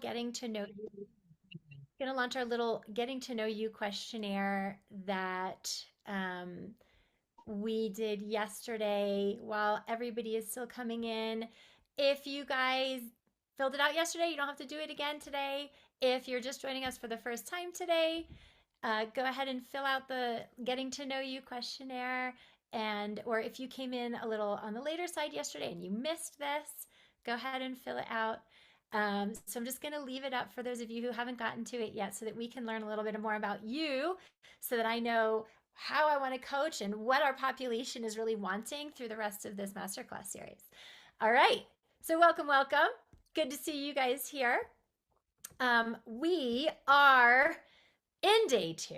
getting to know you. Going to launch our little getting to know you questionnaire that we did yesterday while everybody is still coming in. If you guys filled it out yesterday, you don't have to do it again today. If you're just joining us for the first time today, go ahead and fill out the getting to know you questionnaire. And or if you came in a little on the later side yesterday and you missed this, go ahead and fill it out. So I'm just going to leave it up for those of you who haven't gotten to it yet so that we can learn a little bit more about you so that I know how I want to coach and what our population is really wanting through the rest of this masterclass series. All right. So welcome, welcome. Good to see you guys here. We are in day 2.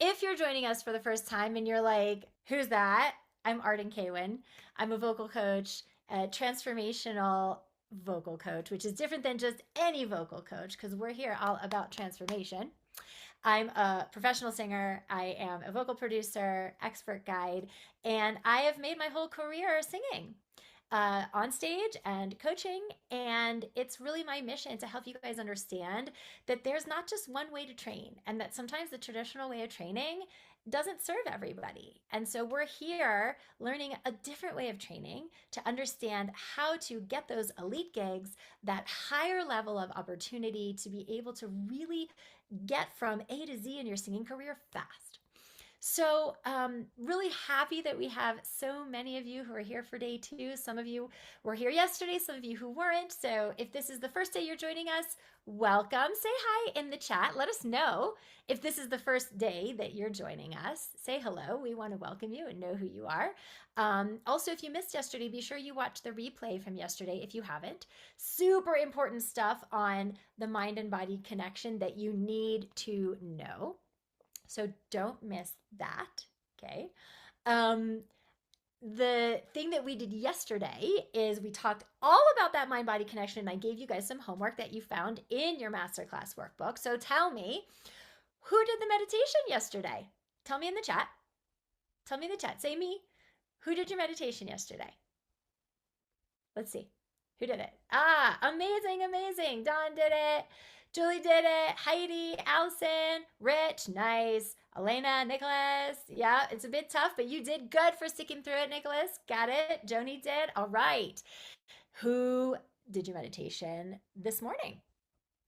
If you're joining us for the first time and you're like, who's that? I'm Arden Kaywin. I'm a vocal coach, a transformational vocal coach, which is different than just any vocal coach because we're here all about transformation. I'm a professional singer. I am a vocal producer, expert guide, and I have made my whole career singing on stage and coaching. And it's really my mission to help you guys understand that there's not just one way to train and that sometimes the traditional way of training doesn't serve everybody. And so we're here learning a different way of training to understand how to get those elite gigs, that higher level of opportunity to be able to really get from A to Z in your singing career fast. So really happy that we have so many of you who are here for day 2. Some of you were here yesterday, some of you who weren't. So if this is the first day you're joining us, welcome. Say hi in the chat. Let us know if this is the first day that you're joining us. Say hello. We want to welcome you and know who you are. Also, if you missed yesterday, be sure you watch the replay from yesterday if you haven't. Super important stuff on the mind and body connection that you need to know. So don't miss that, okay? The thing that we did yesterday is we talked all about that mind-body connection, and I gave you guys some homework that you found in your masterclass workbook. So tell me, who did the meditation yesterday? Tell me in the chat. Tell me in the chat. Say me. Who did your meditation yesterday? Let's see. Who did it? Ah, amazing, amazing. Dawn did it. Julie did it. Heidi, Allison, Rich, nice. Elena, Nicholas. Yeah, it's a bit tough, but you did good for sticking through it, Nicholas. Got it. Joni did. All right. Who did your meditation this morning?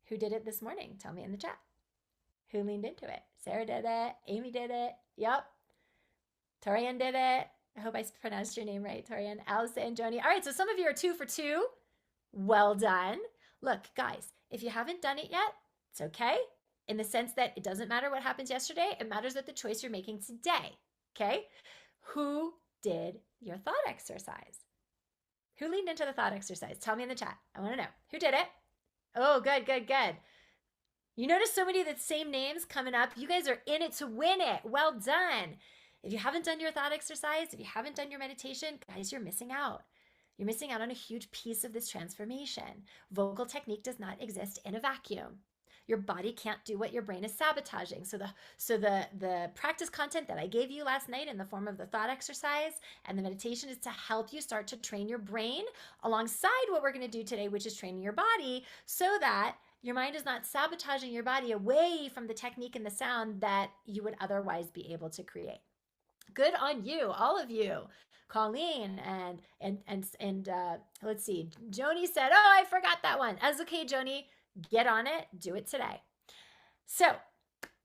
Who did it this morning? Tell me in the chat. Who leaned into it? Sarah did it. Amy did it. Yep. Torian did it. I hope I pronounced your name right, Torian. Allison, Joni. All right, so some of you are 2 for 2. Well done. Look, guys, if you haven't done it yet, it's okay. In the sense that it doesn't matter what happens yesterday. It matters that the choice you're making today. Okay? Who did your thought exercise? Who leaned into the thought exercise? Tell me in the chat. I want to know. Who did it? Oh, good, good, good. You notice so many of the same names coming up. You guys are in it to win it. Well done. If you haven't done your thought exercise, if you haven't done your meditation, guys, you're missing out. You're missing out on a huge piece of this transformation. Vocal technique does not exist in a vacuum. Your body can't do what your brain is sabotaging. So the practice content that I gave you last night in the form of the thought exercise and the meditation is to help you start to train your brain alongside what we're going to do today, which is training your body so that your mind is not sabotaging your body away from the technique and the sound that you would otherwise be able to create. Good on you, all of you. Colleen and let's see. Joni said, oh, I forgot that one. As okay, Joni, get on it. Do it today. So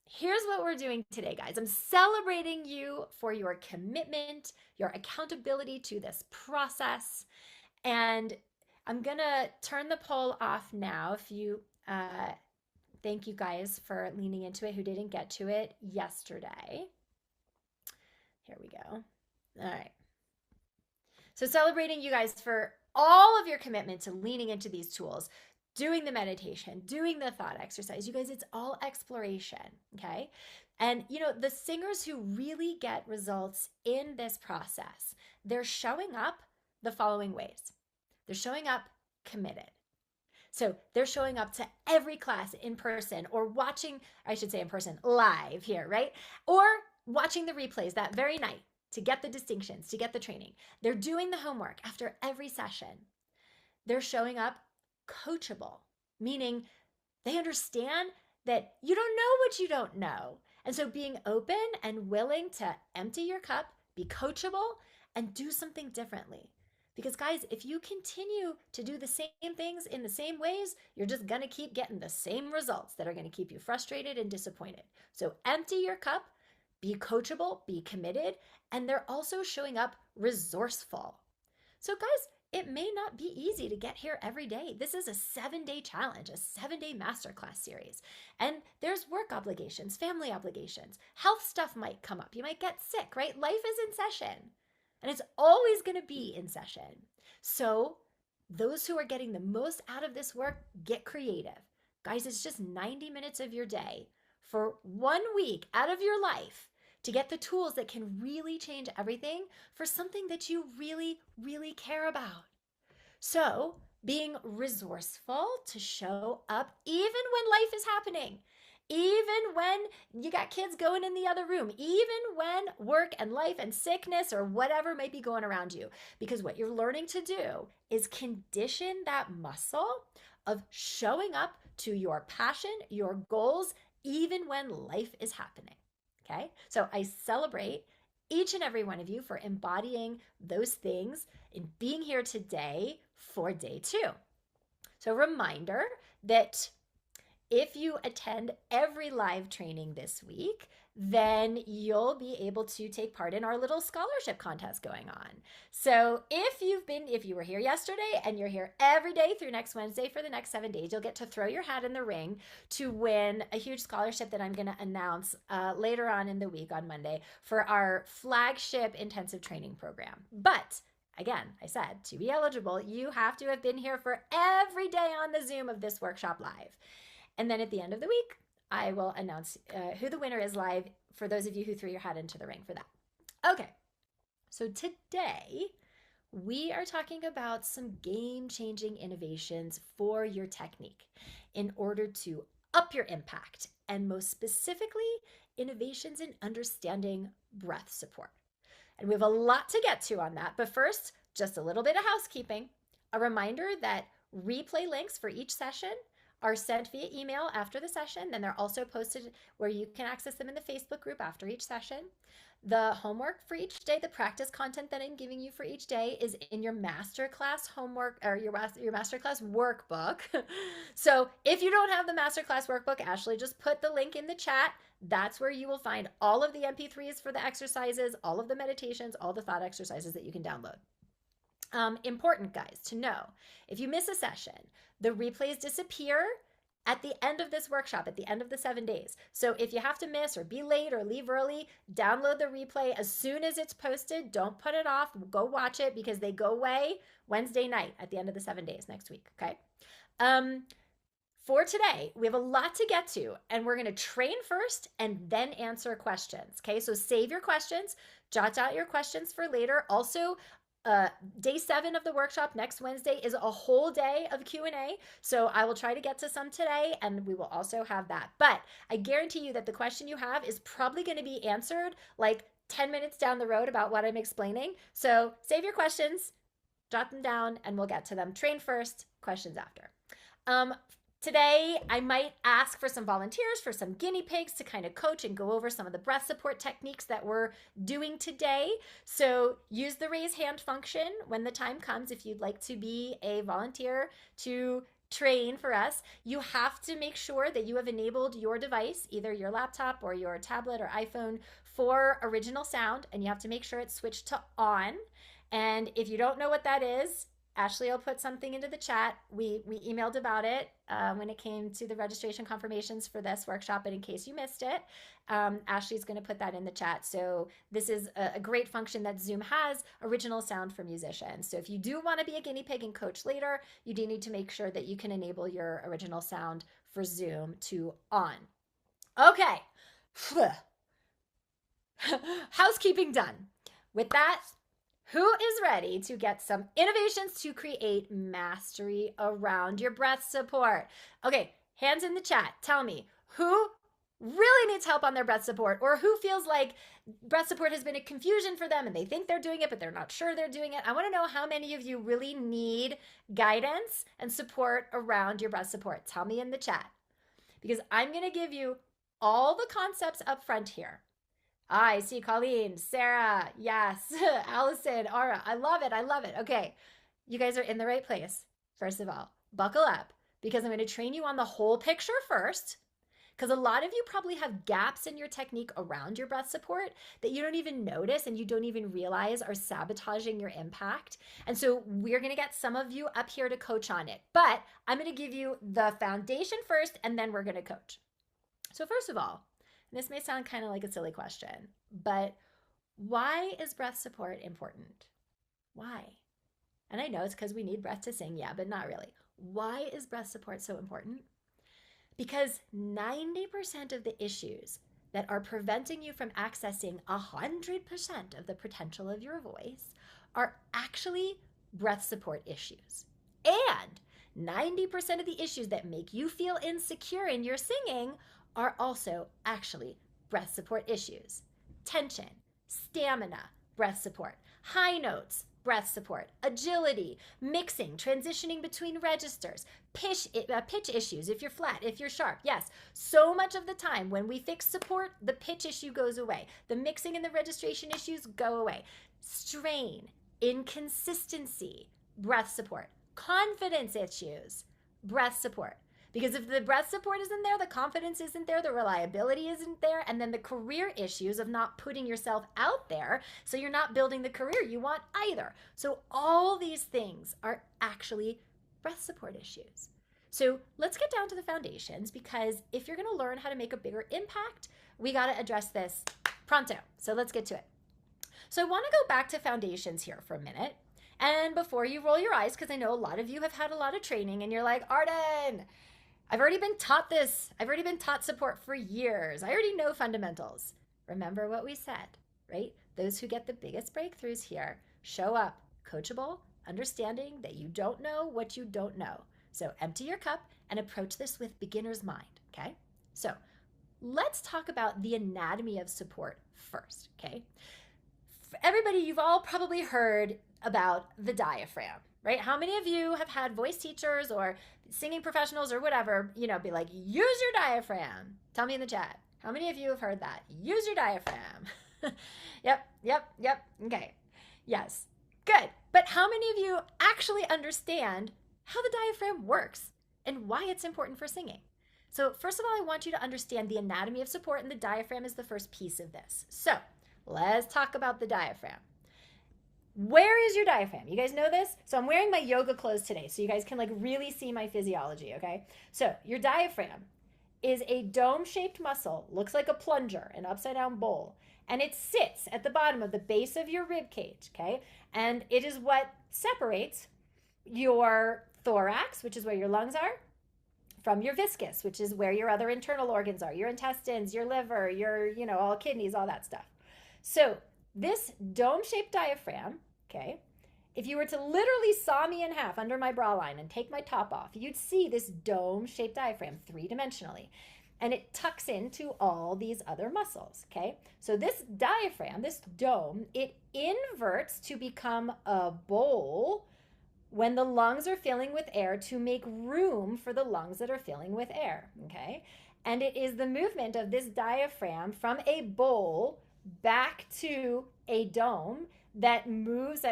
here's what we're doing today, guys. I'm celebrating you for your commitment, your accountability to this process. And I'm going to turn the poll off now. If you thank you guys for leaning into it who didn't get to it yesterday. Here we go. All right. So celebrating you guys for all of your commitment to leaning into these tools, doing the meditation, doing the thought exercise. You guys, it's all exploration, okay? And, you know, the singers who really get results in this process, they're showing up the following ways. They're showing up committed. So they're showing up to every class in person or watching, I should say in person, live here, right? Or watching the replays that very night to get the distinctions, to get the training. They're doing the homework after every session. They're showing up coachable, meaning They understand that you don't know what you don't know. And so being open and willing to empty your cup, be coachable, and do something differently. Because, guys, if you continue to do the same things in the same ways, you're just going to keep getting the same results that are going to keep you frustrated and disappointed. So, empty your cup, be coachable, be committed, and they're also showing up resourceful. So, guys, it may not be easy to get here every day. This is a 7-day challenge, a 7-day masterclass series. And there's work obligations, family obligations, health stuff might come up. You might get sick, right? Life is in session. And it's always going to be in session. So those who are getting the most out of this work, get creative. Guys, it's just 90 minutes of your day for 1 week out of your life to get the tools that can really change everything for something that you really, really care about. So being resourceful to show up even when life is happening, even when you got kids going in the other room, even when work and life and sickness or whatever might be going around you. Because what you're learning to do is condition that muscle of showing up to your passion, your goals, even when life is happening. Okay? So I celebrate each and every one of you for embodying those things and being here today for day 2. So reminder that if you attend every live training this week, then you'll be able to take part in our little scholarship contest going on. So if you were here yesterday and you're here every day through next Wednesday for the next 7 days, you'll get to throw your hat in the ring to win a huge scholarship that I'm going to announce later on in the week on Monday for our flagship intensive training program. But again, I said, to be eligible, you have to have been here for every day on the Zoom of this workshop live. And then at the end of the week, I will announce who the winner is live for those of you who threw your hat into the ring for that. Okay, so today we are talking about some game-changing innovations for your technique in order to up your impact, and most specifically, innovations in understanding breath support. And we have a lot to get to on that, but first, just a little bit of housekeeping. A reminder that replay links for each session are sent via email after the session. Then they're also posted where you can access them in the Facebook group after each session. The homework for each day, the practice content that I'm giving you for each day is in your masterclass homework or your masterclass workbook. So if you don't have the masterclass workbook, Ashley just put the link in the chat. That's where you will find all of the MP3s for the exercises, all of the meditations, all the thought exercises that you can download. Important, guys, to know, if you miss a session, the replays disappear at the end of this workshop, at the end of the 7 days. So if you have to miss or be late or leave early, download the replay as soon as it's posted. Don't put it off. Go watch it because they go away Wednesday night at the end of the 7 days next week, okay? For today, we have a lot to get to, and we're going to train first and then answer questions, okay? So save your questions, jot out your questions for later. Also, day 7 of the workshop next Wednesday is a whole day of Q&A. So I will try to get to some today, and we will also have that. But I guarantee you that the question you have is probably going to be answered like 10 minutes down the road about what I'm explaining. So save your questions, jot them down, and we'll get to them. Train first, questions after. Today, I might ask for some volunteers, for some guinea pigs to kind of coach and go over some of the breath support techniques that we're doing today. So use the raise hand function when the time comes if you'd like to be a volunteer to train for us. You have to make sure that you have enabled your device, either your laptop or your tablet or iPhone, for original sound, and you have to make sure it's switched to on. And if you don't know what that is, Ashley will put something into the chat. We emailed about it when it came to the registration confirmations for this workshop, but in case you missed it, Ashley's going to put that in the chat. So this is a great function that Zoom has, original sound for musicians. So if you do want to be a guinea pig and coach later, you do need to make sure that you can enable your original sound for Zoom to on. Okay. Housekeeping done. With that, who is ready to get some innovations to create mastery around your breath support? Okay, hands in the chat. Tell me, who really needs help on their breath support, or who feels like breath support has been a confusion for them and they think they're doing it, but they're not sure they're doing it? I want to know how many of you really need guidance and support around your breath support. Tell me in the chat. because I'm going to give you all the concepts up front here. I see Colleen, Sarah, yes, Allison, Ara. I love it. I love it. Okay. You guys are in the right place. First of all, buckle up because I'm going to train you on the whole picture first. Because a lot of you probably have gaps in your technique around your breath support that you don't even notice and you don't even realize are sabotaging your impact. And so we're going to get some of you up here to coach on it. But I'm going to give you the foundation first and then we're going to coach. So first of all, this may sound kind of like a silly question, but why is breath support important? Why? And I know it's because we need breath to sing, yeah, but not really. Why is breath support so important? Because 90% of the issues that are preventing you from accessing 100% of the potential of your voice are actually breath support issues. And 90% of the issues that make you feel insecure in your singing are also actually breath support issues. Tension, stamina, breath support, high notes, breath support, agility, mixing, transitioning between registers, pitch issues, if you're flat, if you're sharp. Yes, so much of the time when we fix support, the pitch issue goes away. The mixing and the registration issues go away. Strain, inconsistency, breath support. Confidence issues, breath support. Because if the breath support isn't there, the confidence isn't there, the reliability isn't there, and then the career issues of not putting yourself out there, so you're not building the career you want either. So all these things are actually breath support issues. So let's get down to the foundations, because if you're going to learn how to make a bigger impact, we got to address this pronto. So let's get to it. So I want to go back to foundations here for a minute. And before you roll your eyes, because I know a lot of you have had a lot of training and you're like, Arden, I've already been taught this. I've already been taught support for years. I already know fundamentals. Remember what we said, right? Those who get the biggest breakthroughs here show up coachable, understanding that you don't know what you don't know. So empty your cup and approach this with beginner's mind, okay? So let's talk about the anatomy of support first, okay? For everybody, you've all probably heard about the diaphragm, right? How many of you have had voice teachers or singing professionals or whatever, be like, use your diaphragm? Tell me in the chat. How many of you have heard that? Use your diaphragm. Yep. Okay. Yes. Good. But how many of you actually understand how the diaphragm works and why it's important for singing? So first of all, I want you to understand the anatomy of support, and the diaphragm is the first piece of this. So let's talk about the diaphragm. Where is your diaphragm? You guys know this? So I'm wearing my yoga clothes today so you guys can really see my physiology, okay? So your diaphragm is a dome-shaped muscle, looks like a plunger, an upside-down bowl, and it sits at the bottom of the base of your rib cage, okay? And it is what separates your thorax, which is where your lungs are, from your viscus, which is where your other internal organs are, your intestines, your liver, your, all kidneys, all that stuff. So this dome-shaped diaphragm, okay, if you were to literally saw me in half under my bra line and take my top off, you'd see this dome-shaped diaphragm three-dimensionally. And it tucks into all these other muscles, okay? So this diaphragm, this dome, it inverts to become a bowl when the lungs are filling with air to make room for the lungs that are filling with air, okay? And it is the movement of this diaphragm from a bowl back to a dome that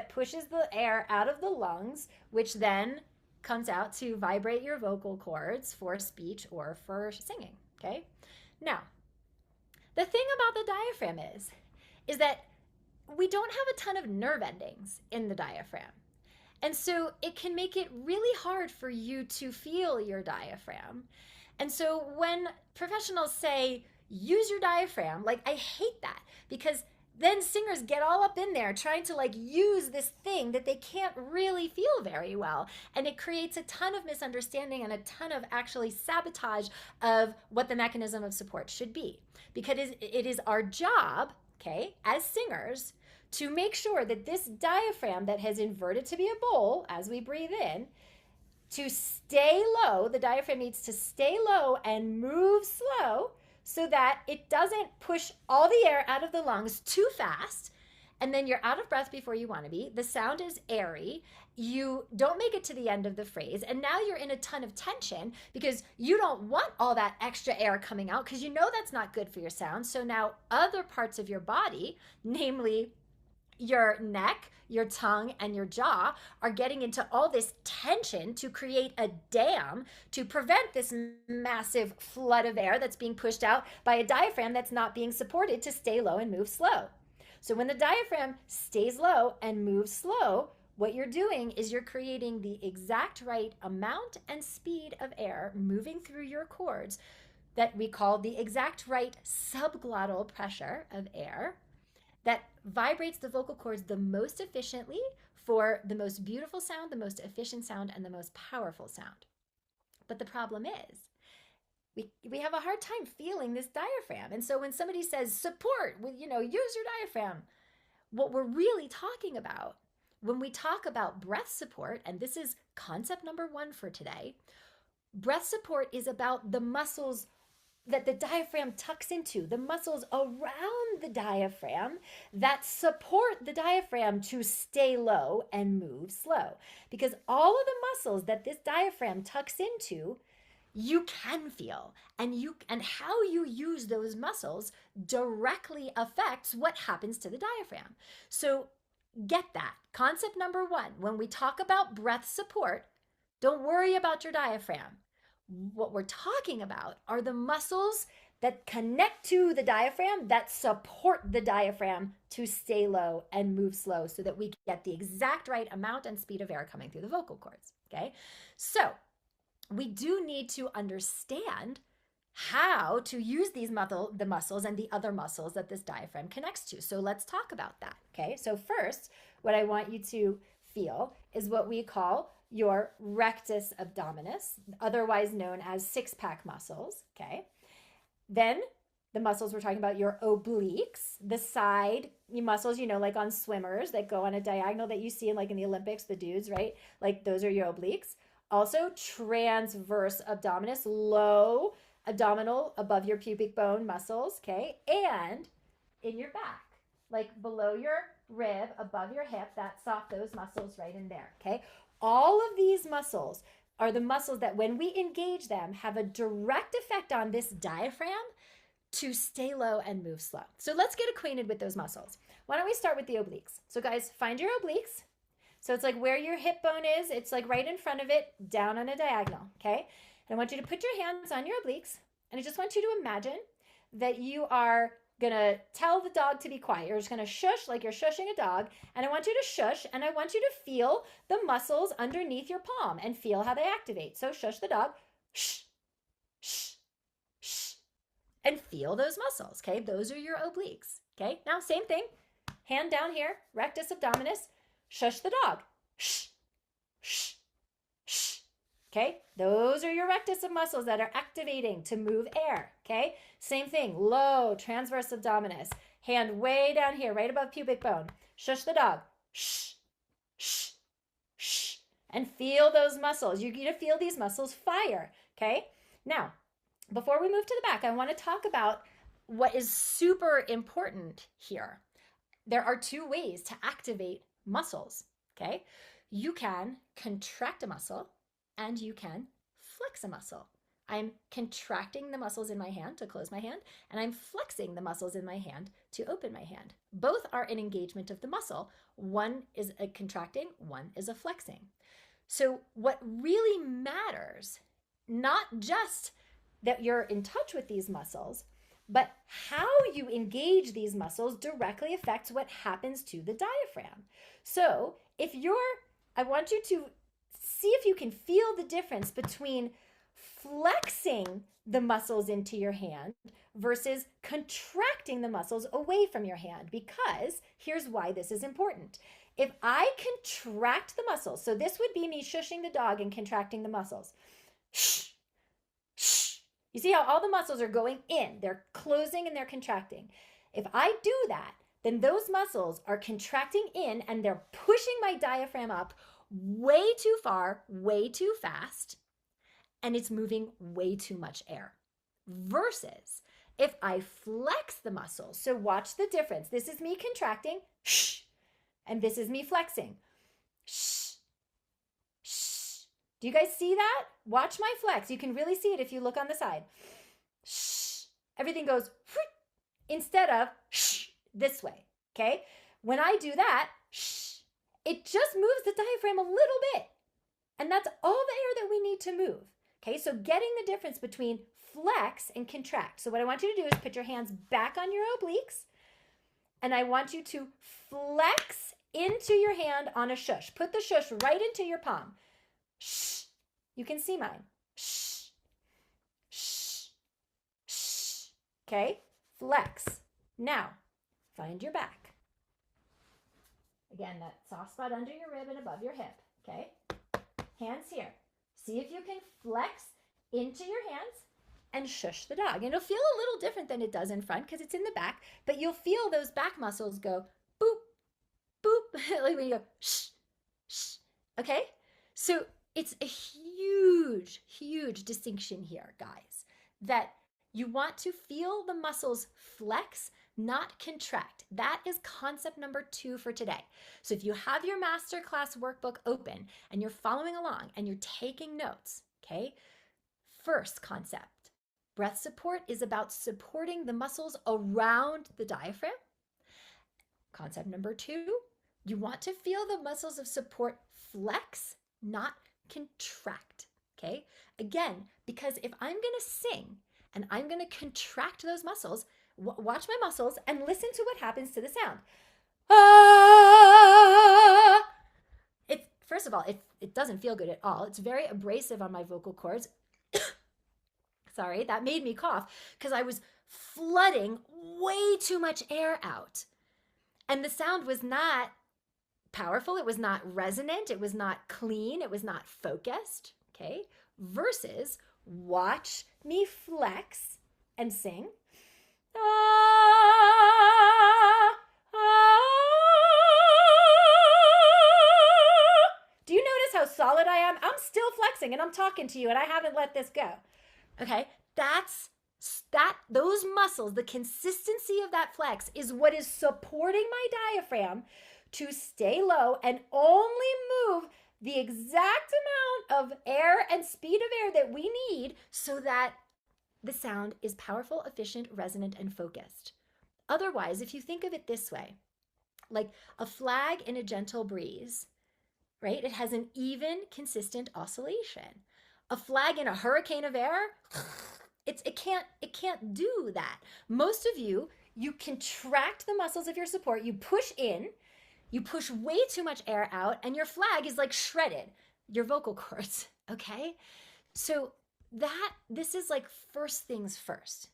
pushes the air out of the lungs, which then comes out to vibrate your vocal cords for speech or for singing, okay? Now, the thing about the diaphragm is that we don't have a ton of nerve endings in the diaphragm. And so it can make it really hard for you to feel your diaphragm. And so when professionals say, use your diaphragm, I hate that, because then singers get all up in there trying to use this thing that they can't really feel very well. And it creates a ton of misunderstanding and a ton of actually sabotage of what the mechanism of support should be. Because it is our job, okay, as singers, to make sure that this diaphragm that has inverted to be a bowl as we breathe in, to stay low, the diaphragm needs to stay low and move slow so that it doesn't push all the air out of the lungs too fast and then you're out of breath before you want to be. The sound is airy. You don't make it to the end of the phrase. And now you're in a ton of tension because you don't want all that extra air coming out because you know that's not good for your sound. So now other parts of your body, namely your neck, your tongue, and your jaw, are getting into all this tension to create a dam to prevent this massive flood of air that's being pushed out by a diaphragm that's not being supported to stay low and move slow. So when the diaphragm stays low and moves slow, what you're doing is you're creating the exact right amount and speed of air moving through your cords that we call the exact right subglottal pressure of air that vibrates the vocal cords the most efficiently for the most beautiful sound, the most efficient sound, and the most powerful sound. But the problem is, we have a hard time feeling this diaphragm. And so when somebody says support, use your diaphragm, what we're really talking about when we talk about breath support, and this is concept number 1 for today, breath support is about the muscles that the diaphragm tucks into, the muscles around the diaphragm that support the diaphragm to stay low and move slow. Because all of the muscles that this diaphragm tucks into, you can feel, and how you use those muscles directly affects what happens to the diaphragm. So get that. Concept number 1, when we talk about breath support, don't worry about your diaphragm. What we're talking about are the muscles that connect to the diaphragm that support the diaphragm to stay low and move slow so that we get the exact right amount and speed of air coming through the vocal cords, okay? So we do need to understand how to use the muscles and the other muscles that this diaphragm connects to. So let's talk about that, okay? So first, what I want you to feel is what we call your rectus abdominis, otherwise known as six-pack muscles, okay? Then the muscles we're talking about, your obliques, the side muscles, like on swimmers that go on a diagonal that you see in the Olympics, the dudes, right? Like those are your obliques. Also transverse abdominis, low abdominal above your pubic bone muscles, okay? And in your back, like below your rib, above your hip, that's off those muscles right in there, okay? All of these muscles are the muscles that when we engage them have a direct effect on this diaphragm to stay low and move slow. So let's get acquainted with those muscles. Why don't we start with the obliques? So guys, find your obliques. So it's like where your hip bone is, it's like right in front of it, down on a diagonal, okay? And I want you to put your hands on your obliques, and I just want you to imagine that you are gonna tell the dog to be quiet. You're just gonna shush like you're shushing a dog, and I want you to shush, and I want you to feel the muscles underneath your palm and feel how they activate. So shush the dog, shh, shh, shh, and feel those muscles, okay? Those are your obliques, okay? Now, same thing, hand down here, rectus abdominis, shush the dog, shh, shh, shh. Okay, those are your rectus muscles that are activating to move air, okay? Same thing, low, transverse abdominis, hand way down here, right above pubic bone. Shush the dog, shh, shh, shh, and feel those muscles. You're gonna feel these muscles fire, okay? Now, before we move to the back, I wanna talk about what is super important here. There are 2 ways to activate muscles, okay? You can contract a muscle, and you can flex a muscle. I'm contracting the muscles in my hand to close my hand, and I'm flexing the muscles in my hand to open my hand. Both are an engagement of the muscle. One is a contracting, one is a flexing. So what really matters, not just that you're in touch with these muscles, but how you engage these muscles directly affects what happens to the diaphragm. So I want you to see if you can feel the difference between flexing the muscles into your hand versus contracting the muscles away from your hand, because here's why this is important. If I contract the muscles, so this would be me shushing the dog and contracting the muscles. Shh, shh. You see how all the muscles are going in, they're closing and they're contracting. If I do that, then those muscles are contracting in and they're pushing my diaphragm up way too far, way too fast, and it's moving way too much air. Versus if I flex the muscles. So watch the difference. This is me contracting, shh, and this is me flexing, shh, shh. Do you guys see that? Watch my flex. You can really see it if you look on the side. Shh. Everything goes instead of shh this way, okay? When I do that, shh, it just moves the diaphragm a little bit. And that's all the air that we need to move, okay? So getting the difference between flex and contract. So what I want you to do is put your hands back on your obliques, and I want you to flex into your hand on a shush. Put the shush right into your palm. Shh. You can see mine. Shh. Shh. Shh. Okay? Flex. Now, find your back. Again, that soft spot under your rib and above your hip. Okay? Hands here. See if you can flex into your hands and shush the dog. And it'll feel a little different than it does in front because it's in the back, but you'll feel those back muscles go boop, boop, like when you go shh, shh. Okay? So it's a huge, huge distinction here, guys, that you want to feel the muscles flex, not contract. That is concept number 2 for today. So if you have your masterclass workbook open and you're following along and you're taking notes, okay? First concept, breath support is about supporting the muscles around the diaphragm. Concept number 2, you want to feel the muscles of support flex, not contract, okay? Again, because if I'm gonna sing and I'm gonna contract those muscles, watch my muscles and listen to what happens to the sound. Ah! First of all, it doesn't feel good at all. It's very abrasive on my vocal cords. Sorry, that made me cough because I was flooding way too much air out. And the sound was not powerful. It was not resonant. It was not clean. It was not focused, okay? Versus watch me flex and sing. Do you notice how solid I am? I'm still flexing and I'm talking to you and I haven't let this go. Okay, those muscles, the consistency of that flex is what is supporting my diaphragm to stay low and only move the exact amount of air and speed of air that we need so that the sound is powerful, efficient, resonant, and focused. Otherwise, if you think of it this way, like a flag in a gentle breeze, right? It has an even, consistent oscillation. A flag in a hurricane of air, it can't do that. Most of you contract the muscles of your support, you push in, you push way too much air out, and your flag is like shredded, your vocal cords, okay? So this is like first things first,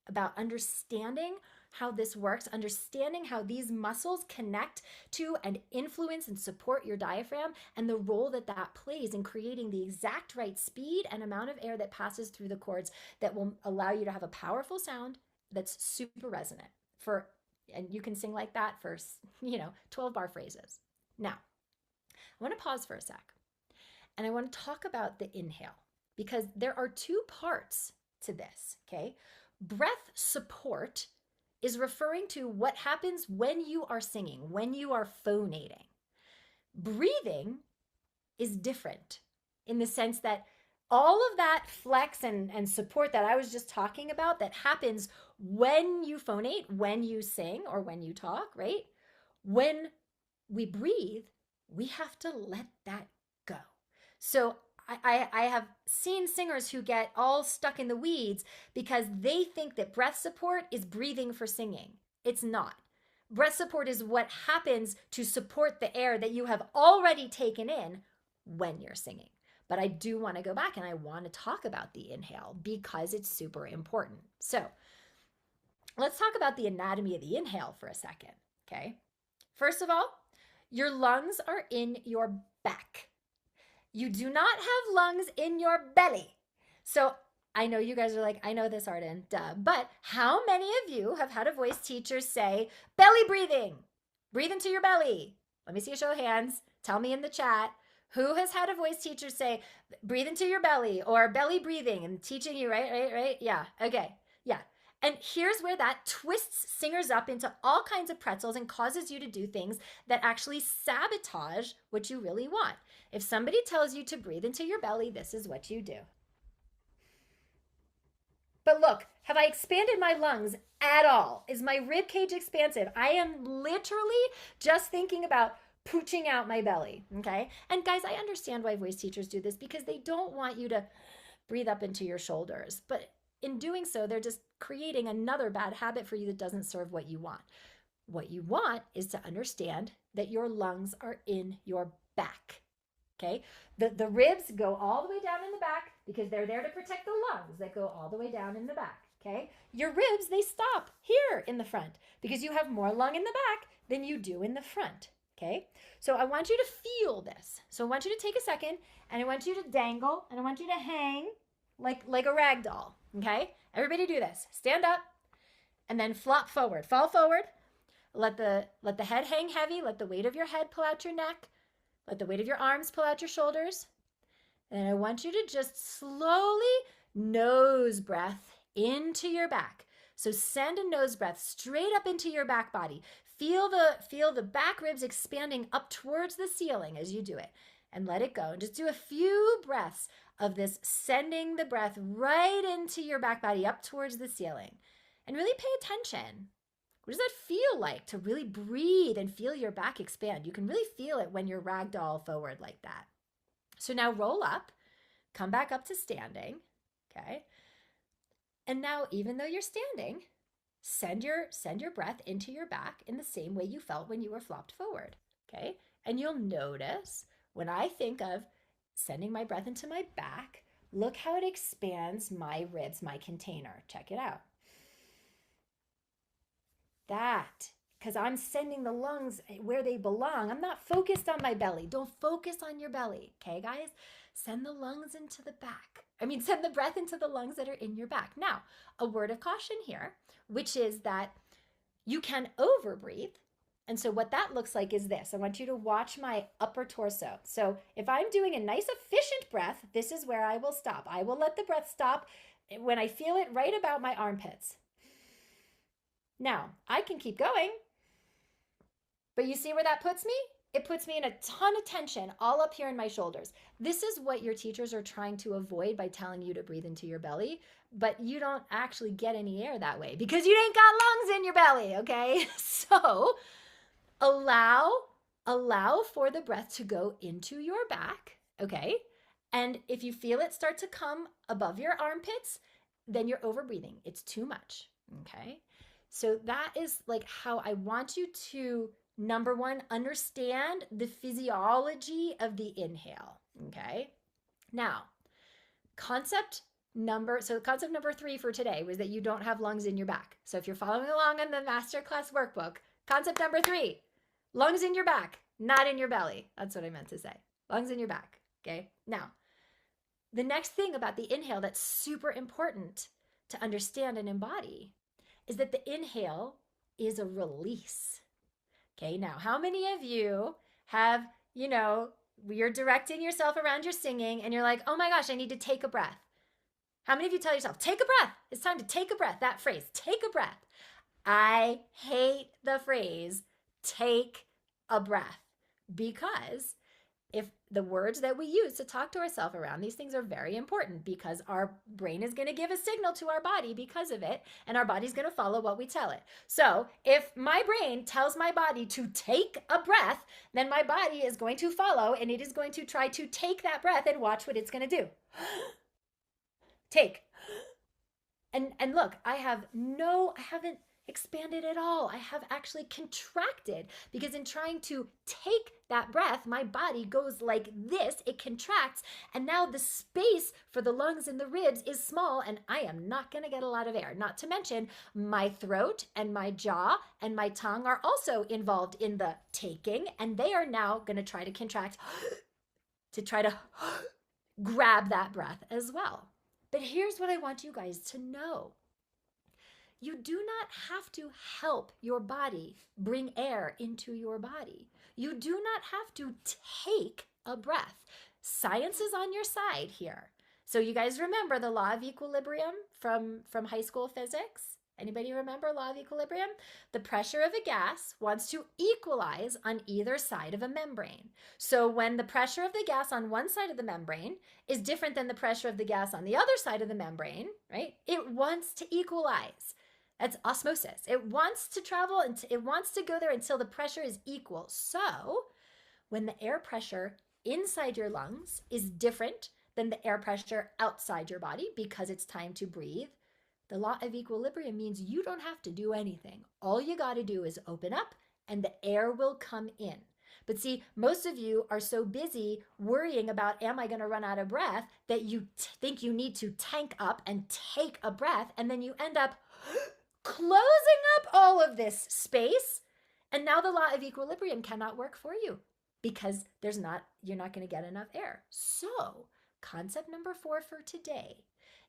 about understanding how this works, understanding how these muscles connect to and influence and support your diaphragm and the role that plays in creating the exact right speed and amount of air that passes through the cords that will allow you to have a powerful sound that's super resonant and you can sing like that for, 12 bar phrases. Now, I want to pause for a sec and I want to talk about the inhale because there are 2 parts to this, okay? Breath support is referring to what happens when you are singing, when you are phonating. Breathing is different in the sense that all of that flex and support that I was just talking about that happens when you phonate, when you sing, or when you talk, right? When we breathe, we have to let that go. So I have seen singers who get all stuck in the weeds because they think that breath support is breathing for singing. It's not. Breath support is what happens to support the air that you have already taken in when you're singing. But I do want to go back and I want to talk about the inhale because it's super important. So let's talk about the anatomy of the inhale for a second, okay? First of all, your lungs are in your back. You do not have lungs in your belly. So I know you guys are like, I know this, Arden, duh. But how many of you have had a voice teacher say, belly breathing, breathe into your belly? Let me see a show of hands. Tell me in the chat. Who has had a voice teacher say, breathe into your belly or belly breathing and teaching you, right? Yeah, okay, yeah. And here's where that twists singers up into all kinds of pretzels and causes you to do things that actually sabotage what you really want. If somebody tells you to breathe into your belly, this is what you do. But look, have I expanded my lungs at all? Is my rib cage expansive? I am literally just thinking about pooching out my belly, okay? And guys, I understand why voice teachers do this because they don't want you to breathe up into your shoulders. But in doing so, they're just creating another bad habit for you that doesn't serve what you want. What you want is to understand that your lungs are in your back, okay? The ribs go all the way down in the back because they're there to protect the lungs that go all the way down in the back, okay? Your ribs, they stop here in the front because you have more lung in the back than you do in the front, okay? So I want you to feel this. So I want you to take a second and I want you to dangle and I want you to hang like a rag doll, okay? Everybody do this. Stand up and then flop forward. Fall forward. Let the head hang heavy. Let the weight of your head pull out your neck. Let the weight of your arms pull out your shoulders. And I want you to just slowly nose breath into your back. So send a nose breath straight up into your back body. Feel the back ribs expanding up towards the ceiling as you do it. And let it go. And just do a few breaths of this, sending the breath right into your back body up towards the ceiling. And really pay attention. What does that feel like to really breathe and feel your back expand? You can really feel it when you're ragdoll forward like that. So now roll up, come back up to standing, okay? And now, even though you're standing, send your breath into your back in the same way you felt when you were flopped forward, okay? And you'll notice when I think of sending my breath into my back, look how it expands my ribs, my container. Check it out. That, because I'm sending the lungs where they belong. I'm not focused on my belly. Don't focus on your belly, okay, guys? Send the lungs into the back. Send the breath into the lungs that are in your back. Now, a word of caution here, which is that you can overbreathe. And so what that looks like is this. I want you to watch my upper torso. So if I'm doing a nice, efficient breath, this is where I will stop. I will let the breath stop when I feel it right about my armpits. Now, I can keep going, but you see where that puts me? It puts me in a ton of tension all up here in my shoulders. This is what your teachers are trying to avoid by telling you to breathe into your belly, but you don't actually get any air that way because you ain't got lungs in your belly, okay? So allow for the breath to go into your back, okay? And if you feel it start to come above your armpits, then you're overbreathing. It's too much, okay? So that is like how I want you to, number one, understand the physiology of the inhale, okay? Now, concept number 3 for today was that you don't have lungs in your back. So if you're following along on the Masterclass workbook, concept number 3, lungs in your back, not in your belly. That's what I meant to say. Lungs in your back, okay? Now, the next thing about the inhale that's super important to understand and embody is that the inhale is a release. Okay, now how many of you have, you're directing yourself around your singing and you're like, oh my gosh, I need to take a breath. How many of you tell yourself, take a breath? It's time to take a breath. That phrase, take a breath. I hate the phrase, take a breath, because if the words that we use to talk to ourselves around these things are very important, because our brain is going to give a signal to our body because of it, and our body's going to follow what we tell it. So if my brain tells my body to take a breath, then my body is going to follow, and it is going to try to take that breath, and watch what it's going to do. Take. And look, I haven't expanded at all. I have actually contracted, because in trying to take that breath, my body goes like this, it contracts, and now the space for the lungs and the ribs is small, and I am not going to get a lot of air. Not to mention my throat and my jaw and my tongue are also involved in the taking, and they are now going to try to contract to try to grab that breath as well. But here's what I want you guys to know. You do not have to help your body bring air into your body. You do not have to take a breath. Science is on your side here. So you guys remember the law of equilibrium from high school physics? Anybody remember law of equilibrium? The pressure of a gas wants to equalize on either side of a membrane. So when the pressure of the gas on one side of the membrane is different than the pressure of the gas on the other side of the membrane, right? It wants to equalize. That's osmosis. It wants to travel and it wants to go there until the pressure is equal. So when the air pressure inside your lungs is different than the air pressure outside your body because it's time to breathe, the law of equilibrium means you don't have to do anything. All you got to do is open up and the air will come in. But see, most of you are so busy worrying about, am I going to run out of breath, that you think you need to tank up and take a breath, and then you end up closing up all of this space. And now the law of equilibrium cannot work for you because you're not going to get enough air. So concept number 4 for today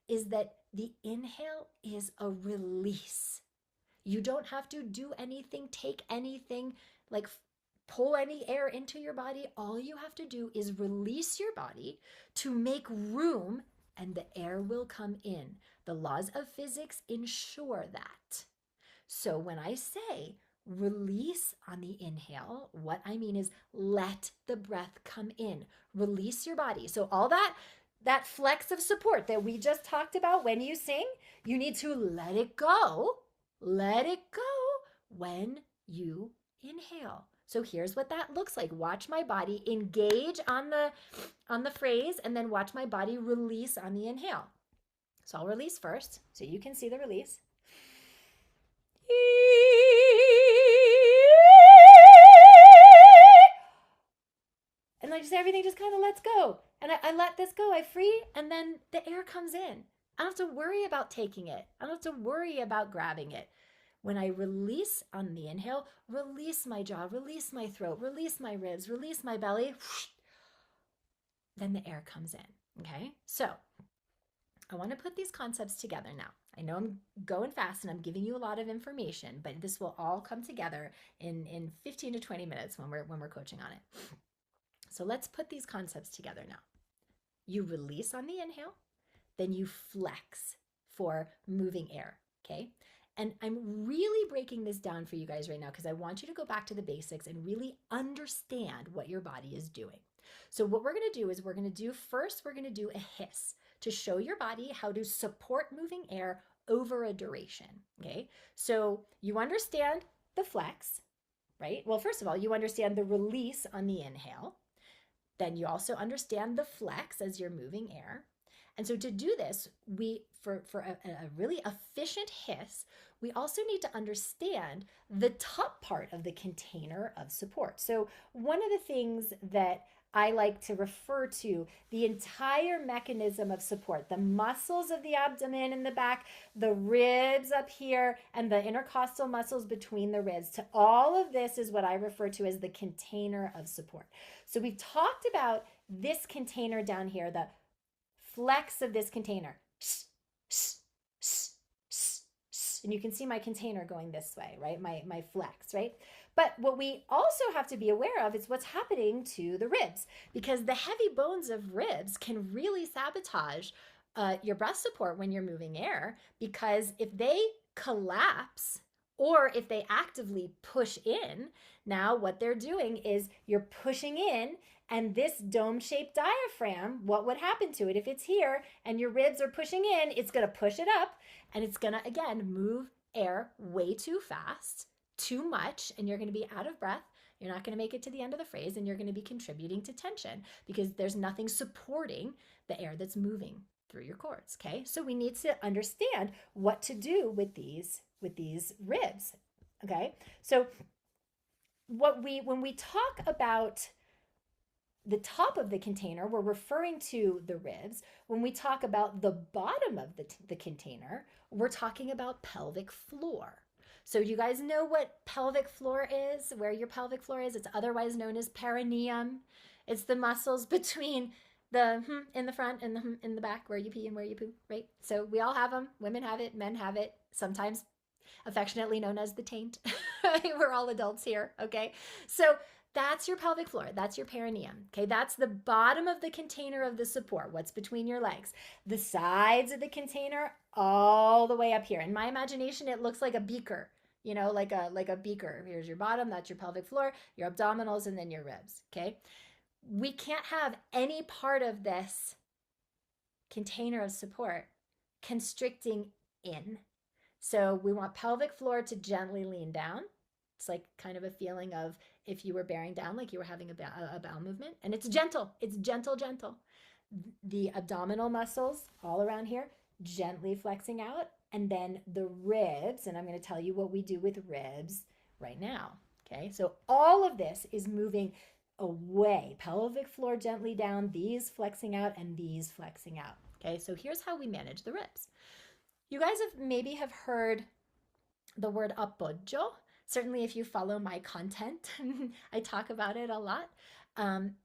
is that the inhale is a release. You don't have to do anything, take anything, like pull any air into your body. All you have to do is release your body to make room, and the air will come in. The laws of physics ensure that. So when I say release on the inhale, what I mean is let the breath come in. Release your body. So all that flex of support that we just talked about when you sing, you need to let it go. Let it go when you inhale. So here's what that looks like. Watch my body engage on the phrase, and then watch my body release on the inhale. So I'll release first so you can see the release. And like just everything just kind of lets go. And I let this go, I free, and then the air comes in. I don't have to worry about taking it. I don't have to worry about grabbing it. When I release on the inhale, release my jaw, release my throat, release my ribs, release my belly, then the air comes in, okay? So I want to put these concepts together now. I know I'm going fast and I'm giving you a lot of information, but this will all come together in 15 to 20 minutes when we're coaching on it. So let's put these concepts together now. You release on the inhale, then you flex for moving air, okay? And I'm really breaking this down for you guys right now because I want you to go back to the basics and really understand what your body is doing. So what we're going to do is we're going to do a hiss to show your body how to support moving air over a duration, okay? So you understand the flex, right? Well, first of all, you understand the release on the inhale. Then you also understand the flex as you're moving air. And so to do this, for a really efficient hiss, we also need to understand the top part of the container of support. So one of the things that I like to refer to the entire mechanism of support, the muscles of the abdomen in the back, the ribs up here, and the intercostal muscles between the ribs. To all of this is what I refer to as the container of support. So we've talked about this container down here, the flex of this container. And you can see my container going this way, right? My flex, right? But what we also have to be aware of is what's happening to the ribs, because the heavy bones of ribs can really sabotage your breath support when you're moving air, because if they collapse or if they actively push in, now what they're doing is you're pushing in, and this dome-shaped diaphragm, what would happen to it if it's here and your ribs are pushing in? It's going to push it up, and it's going to, again, move air way too fast, too much, and you're going to be out of breath. You're not going to make it to the end of the phrase, and you're going to be contributing to tension because there's nothing supporting the air that's moving through your cords, okay? So we need to understand what to do with these ribs, okay? So when we talk about the top of the container, we're referring to the ribs. When we talk about the bottom of the container, we're talking about pelvic floor. So you guys know what pelvic floor is, where your pelvic floor is? It's otherwise known as perineum. It's the muscles between the in the front and the in the back, where you pee and where you poo, right? So we all have them. Women have it, men have it, sometimes affectionately known as the taint. We're all adults here, okay? So that's your pelvic floor. That's your perineum, okay? That's the bottom of the container of the support, what's between your legs. The sides of the container all the way up here. In my imagination, it looks like a beaker, like a beaker. Here's your bottom, that's your pelvic floor, your abdominals, and then your ribs, okay? We can't have any part of this container of support constricting in. So we want pelvic floor to gently lean down. It's like kind of a feeling of if you were bearing down, like you were having a bowel movement. And it's gentle. It's gentle, gentle. The abdominal muscles all around here, gently flexing out. And then the ribs, and I'm going to tell you what we do with ribs right now. Okay, so all of this is moving away. Pelvic floor gently down, these flexing out, and these flexing out. Okay, so here's how we manage the ribs. You guys maybe have heard the word appoggio. Certainly if you follow my content, I talk about it a lot.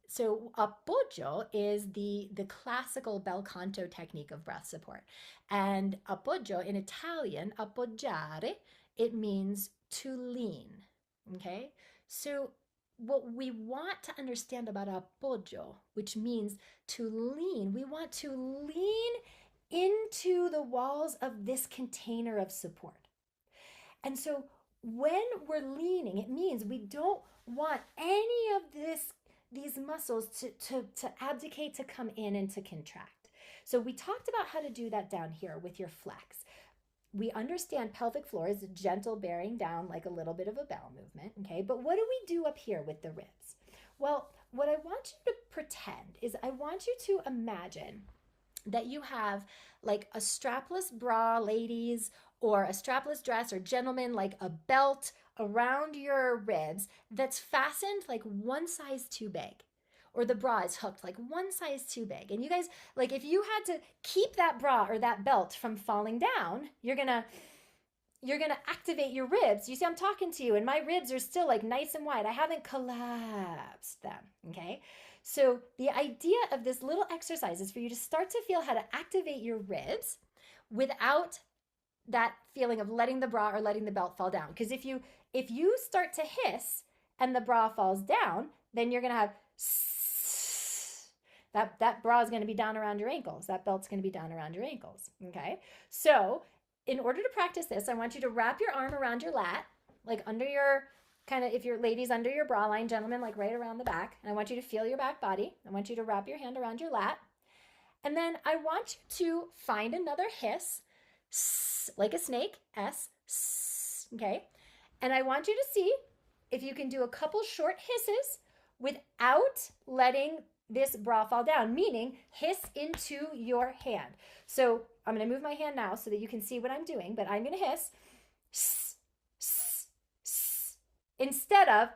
So appoggio is the classical bel canto technique of breath support. And appoggio in Italian, appoggiare, it means to lean, okay? So what we want to understand about appoggio, which means to lean, we want to lean into the walls of this container of support. And so when we're leaning, it means we don't want any of these muscles to abdicate, to come in and to contract. So we talked about how to do that down here with your flex. We understand pelvic floor is a gentle bearing down, like a little bit of a bowel movement, okay? But what do we do up here with the ribs? Well, what I want you to pretend is I want you to imagine that you have like a strapless bra, ladies, or a strapless dress, or gentlemen, like a belt around your ribs that's fastened like one size too big, or the bra is hooked like one size too big. And you guys, like if you had to keep that bra or that belt from falling down, you're gonna activate your ribs. You see, I'm talking to you and my ribs are still like nice and wide. I haven't collapsed them, okay? So the idea of this little exercise is for you to start to feel how to activate your ribs without that feeling of letting the bra or letting the belt fall down. Because if you start to hiss and the bra falls down, then you're gonna have that bra is going to be down around your ankles. That belt's going to be down around your ankles. Okay. So in order to practice this, I want you to wrap your arm around your lat, like under your if you're ladies, under your bra line, gentlemen, like right around the back. And I want you to feel your back body. I want you to wrap your hand around your lat. And then I want you to find another hiss, like a snake, S, okay? And I want you to see if you can do a couple short hisses without letting this bra fall down, meaning hiss into your hand. So I'm going to move my hand now so that you can see what I'm doing, but I'm going to hiss instead of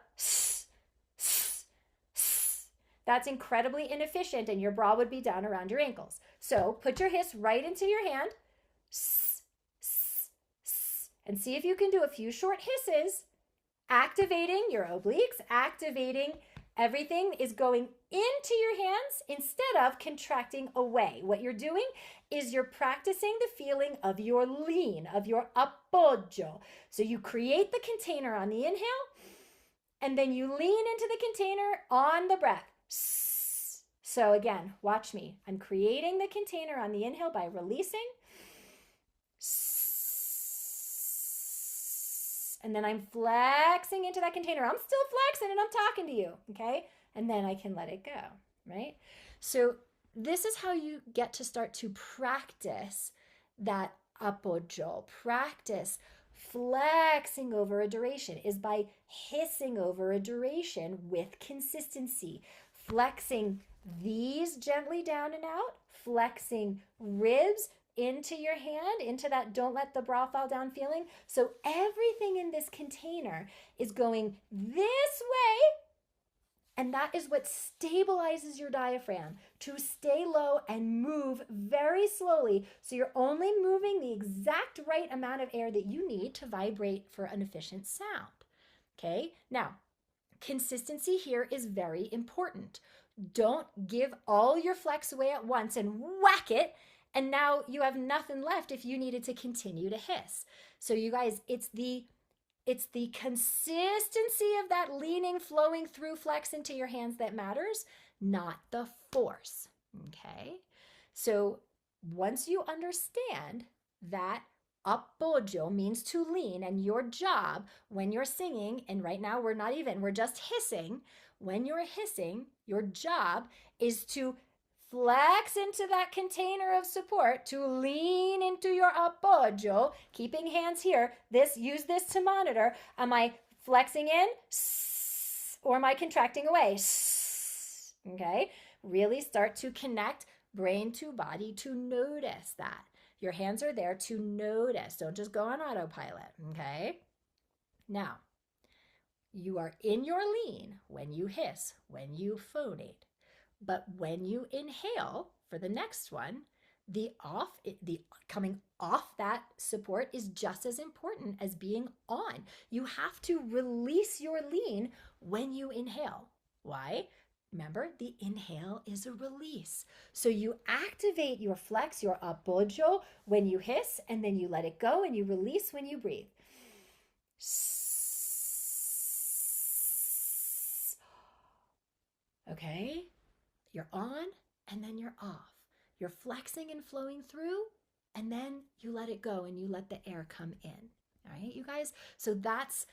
That's incredibly inefficient and your bra would be down around your ankles. So put your hiss right into your hand and see if you can do a few short hisses, activating your obliques, activating everything is going into your hands instead of contracting away. What you're doing is you're practicing the feeling of your lean, of your appoggio. So you create the container on the inhale, and then you lean into the container on the breath. So again, watch me. I'm creating the container on the inhale by releasing. And then I'm flexing into that container. I'm still flexing and I'm talking to you, okay? And then I can let it go, right? So this is how you get to start to practice that appoggio. Practice flexing over a duration is by hissing over a duration with consistency. Flexing these gently down and out, flexing ribs into your hand, into that don't let the bra fall down feeling. So everything in this container is going this way, and that is what stabilizes your diaphragm to stay low and move very slowly. So you're only moving the exact right amount of air that you need to vibrate for an efficient sound. Okay, now consistency here is very important. Don't give all your flex away at once and whack it, and now you have nothing left if you needed to continue to hiss. So you guys, it's the consistency of that leaning, flowing through flex into your hands that matters, not the force, okay? So once you understand that apoyo means to lean, and your job when you're singing, and right now we're just hissing. When you're hissing, your job is to flex into that container of support, to lean into your apoyo, keeping hands here. Use this to monitor. Am I flexing in? Or am I contracting away? Okay? Really start to connect brain to body to notice that. Your hands are there to notice. Don't just go on autopilot, okay? Now, you are in your lean when you hiss, when you phonate. But when you inhale for the next one, the coming off that support is just as important as being on. You have to release your lean when you inhale. Why? Remember, the inhale is a release. So you activate your flex, your apoyo when you hiss, and then you let it go and you release when you breathe. Okay? You're on and then you're off. You're flexing and flowing through, and then you let it go and you let the air come in. All right, you guys? So that's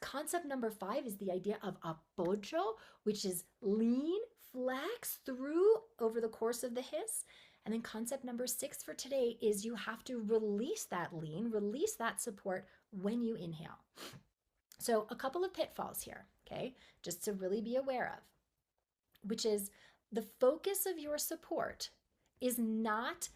concept number 5, is the idea of apoyo, which is lean, flex through over the course of the hiss. And then concept number 6 for today is you have to release that lean, release that support when you inhale. So a couple of pitfalls here, okay, just to really be aware of, which is the focus of your support is not,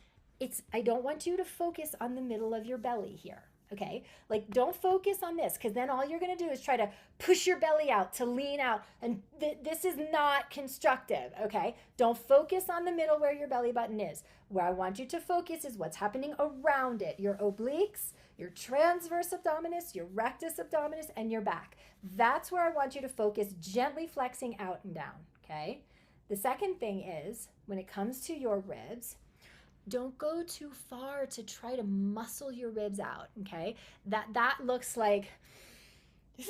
I don't want you to focus on the middle of your belly here. Okay, like don't focus on this, because then all you're going to do is try to push your belly out to lean out, and this is not constructive. Okay, don't focus on the middle where your belly button is. Where I want you to focus is what's happening around it, your obliques, your transverse abdominis, your rectus abdominis, and your back. That's where I want you to focus, gently flexing out and down. Okay, the second thing is when it comes to your ribs, don't go too far to try to muscle your ribs out, okay? That looks like, you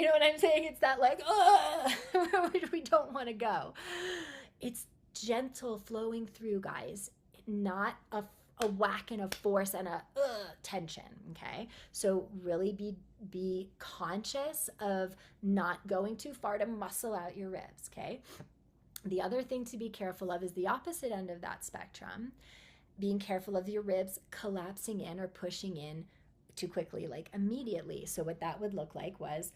know what I'm saying? It's that like, we don't want to go. It's gentle flowing through, guys, not a whack and a force and a tension, okay? So really be conscious of not going too far to muscle out your ribs, okay? The other thing to be careful of is the opposite end of that spectrum, being careful of your ribs collapsing in or pushing in too quickly, like immediately. So what that would look like was,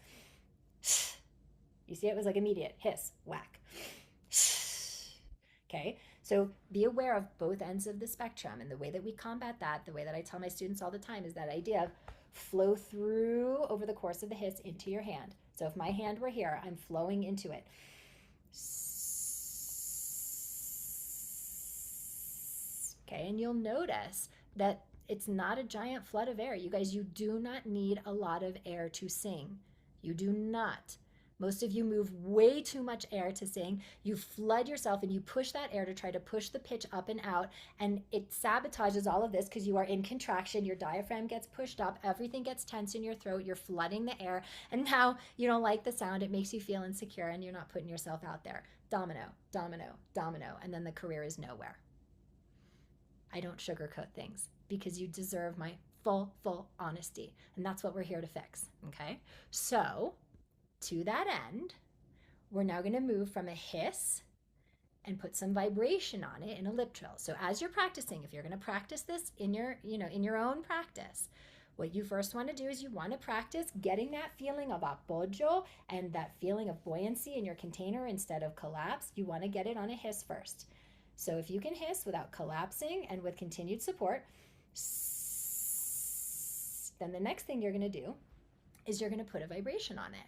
you see, it was like immediate, hiss, whack. Okay, so be aware of both ends of the spectrum, and the way that we combat that, the way that I tell my students all the time, is that idea of flow through over the course of the hiss into your hand. So if my hand were here, I'm flowing into it. Okay, and you'll notice that it's not a giant flood of air. You guys, you do not need a lot of air to sing. You do not. Most of you move way too much air to sing. You flood yourself and you push that air to try to push the pitch up and out, and it sabotages all of this because you are in contraction. Your diaphragm gets pushed up, everything gets tense in your throat, you're flooding the air, and now you don't like the sound. It makes you feel insecure and you're not putting yourself out there. Domino, domino, domino, and then the career is nowhere. I don't sugarcoat things because you deserve my full honesty. And that's what we're here to fix, okay? So, to that end, we're now gonna move from a hiss and put some vibration on it in a lip trill. So as you're practicing, if you're gonna practice this in your own practice, what you first wanna do is you wanna practice getting that feeling of apoyo and that feeling of buoyancy in your container instead of collapse. You wanna get it on a hiss first. So if you can hiss without collapsing and with continued support, then the next thing you're gonna do is you're gonna put a vibration on it.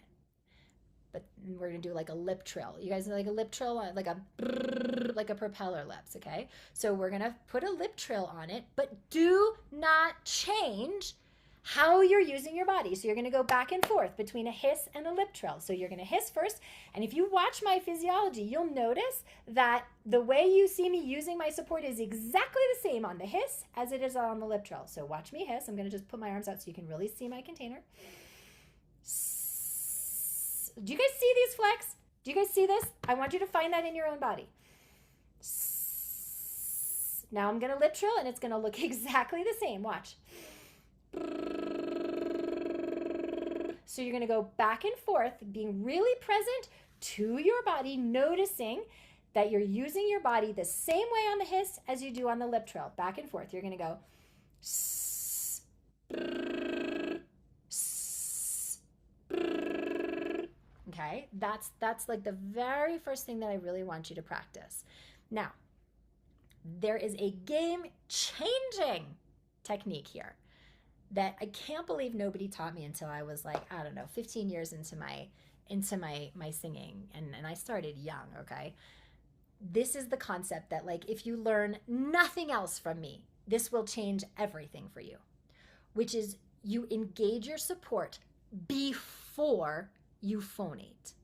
But we're gonna do like a lip trill. You guys know, like a lip trill, like a propeller lips, okay? So we're gonna put a lip trill on it, but do not change how you're using your body. So you're gonna go back and forth between a hiss and a lip trill. So you're gonna hiss first, and if you watch my physiology, you'll notice that the way you see me using my support is exactly the same on the hiss as it is on the lip trill. So watch me hiss. I'm gonna just put my arms out so you can really see my container. Do you guys see these flex? Do you guys see this? I want you to find that in your own body. Now I'm going to lip trill and it's going to look exactly the same. Watch. So you're going to go back and forth, being really present to your body, noticing that you're using your body the same way on the hiss as you do on the lip trill. Back and forth. You're going to go. Okay, that's like the very first thing that I really want you to practice. Now, there is a game-changing technique here that I can't believe nobody taught me until I was like, I don't know, 15 years into my singing, and I started young, okay? This is the concept that, like, if you learn nothing else from me, this will change everything for you, which is you engage your support before you phonate.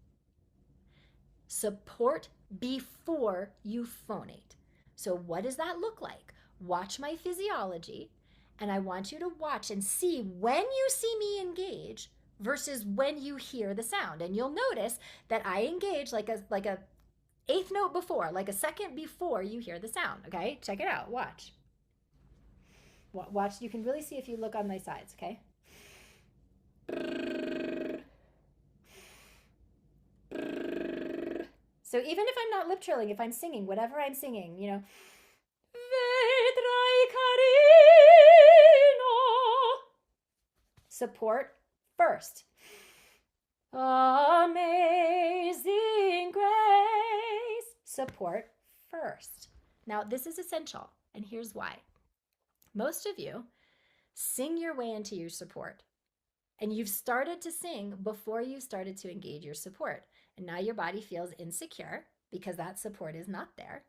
Support before you phonate. So what does that look like? Watch my physiology, and I want you to watch and see when you see me engage versus when you hear the sound. And you'll notice that I engage like a eighth note before, like a second before you hear the sound, okay? Check it out, watch. Watch, you can really see if you look on my sides, okay? So even if I'm not lip trilling, if I'm singing, whatever I'm singing, you know, support first. Amazing grace. Support first. Now, this is essential, and here's why. Most of you sing your way into your support, and you've started to sing before you started to engage your support. And now your body feels insecure because that support is not there.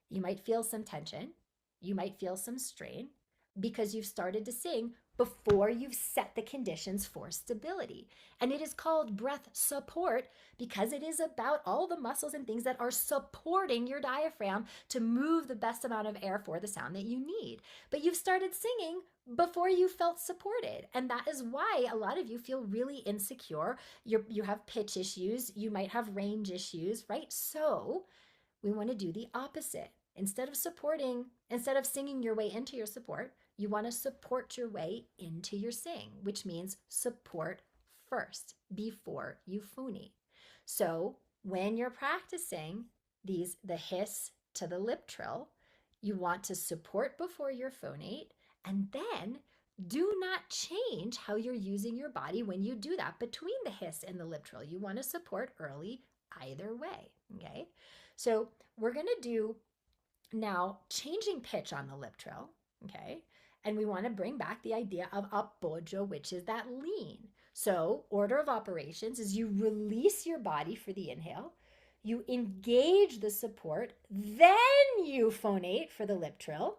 You might feel some tension. You might feel some strain because you've started to sing before you've set the conditions for stability. And it is called breath support because it is about all the muscles and things that are supporting your diaphragm to move the best amount of air for the sound that you need. But you've started singing before you felt supported. And that is why a lot of you feel really insecure. You have pitch issues. You might have range issues, right? So we want to do the opposite. Instead of singing your way into your support, you want to support your way into your sing, which means support first before you phonate. So when you're practicing the hiss to the lip trill, you want to support before your phonate, and then do not change how you're using your body when you do that between the hiss and the lip trill. You want to support early either way, okay? So we're going to do now changing pitch on the lip trill, okay? And we want to bring back the idea of appoggio, which is that lean. So order of operations is you release your body for the inhale, you engage the support, then you phonate for the lip trill,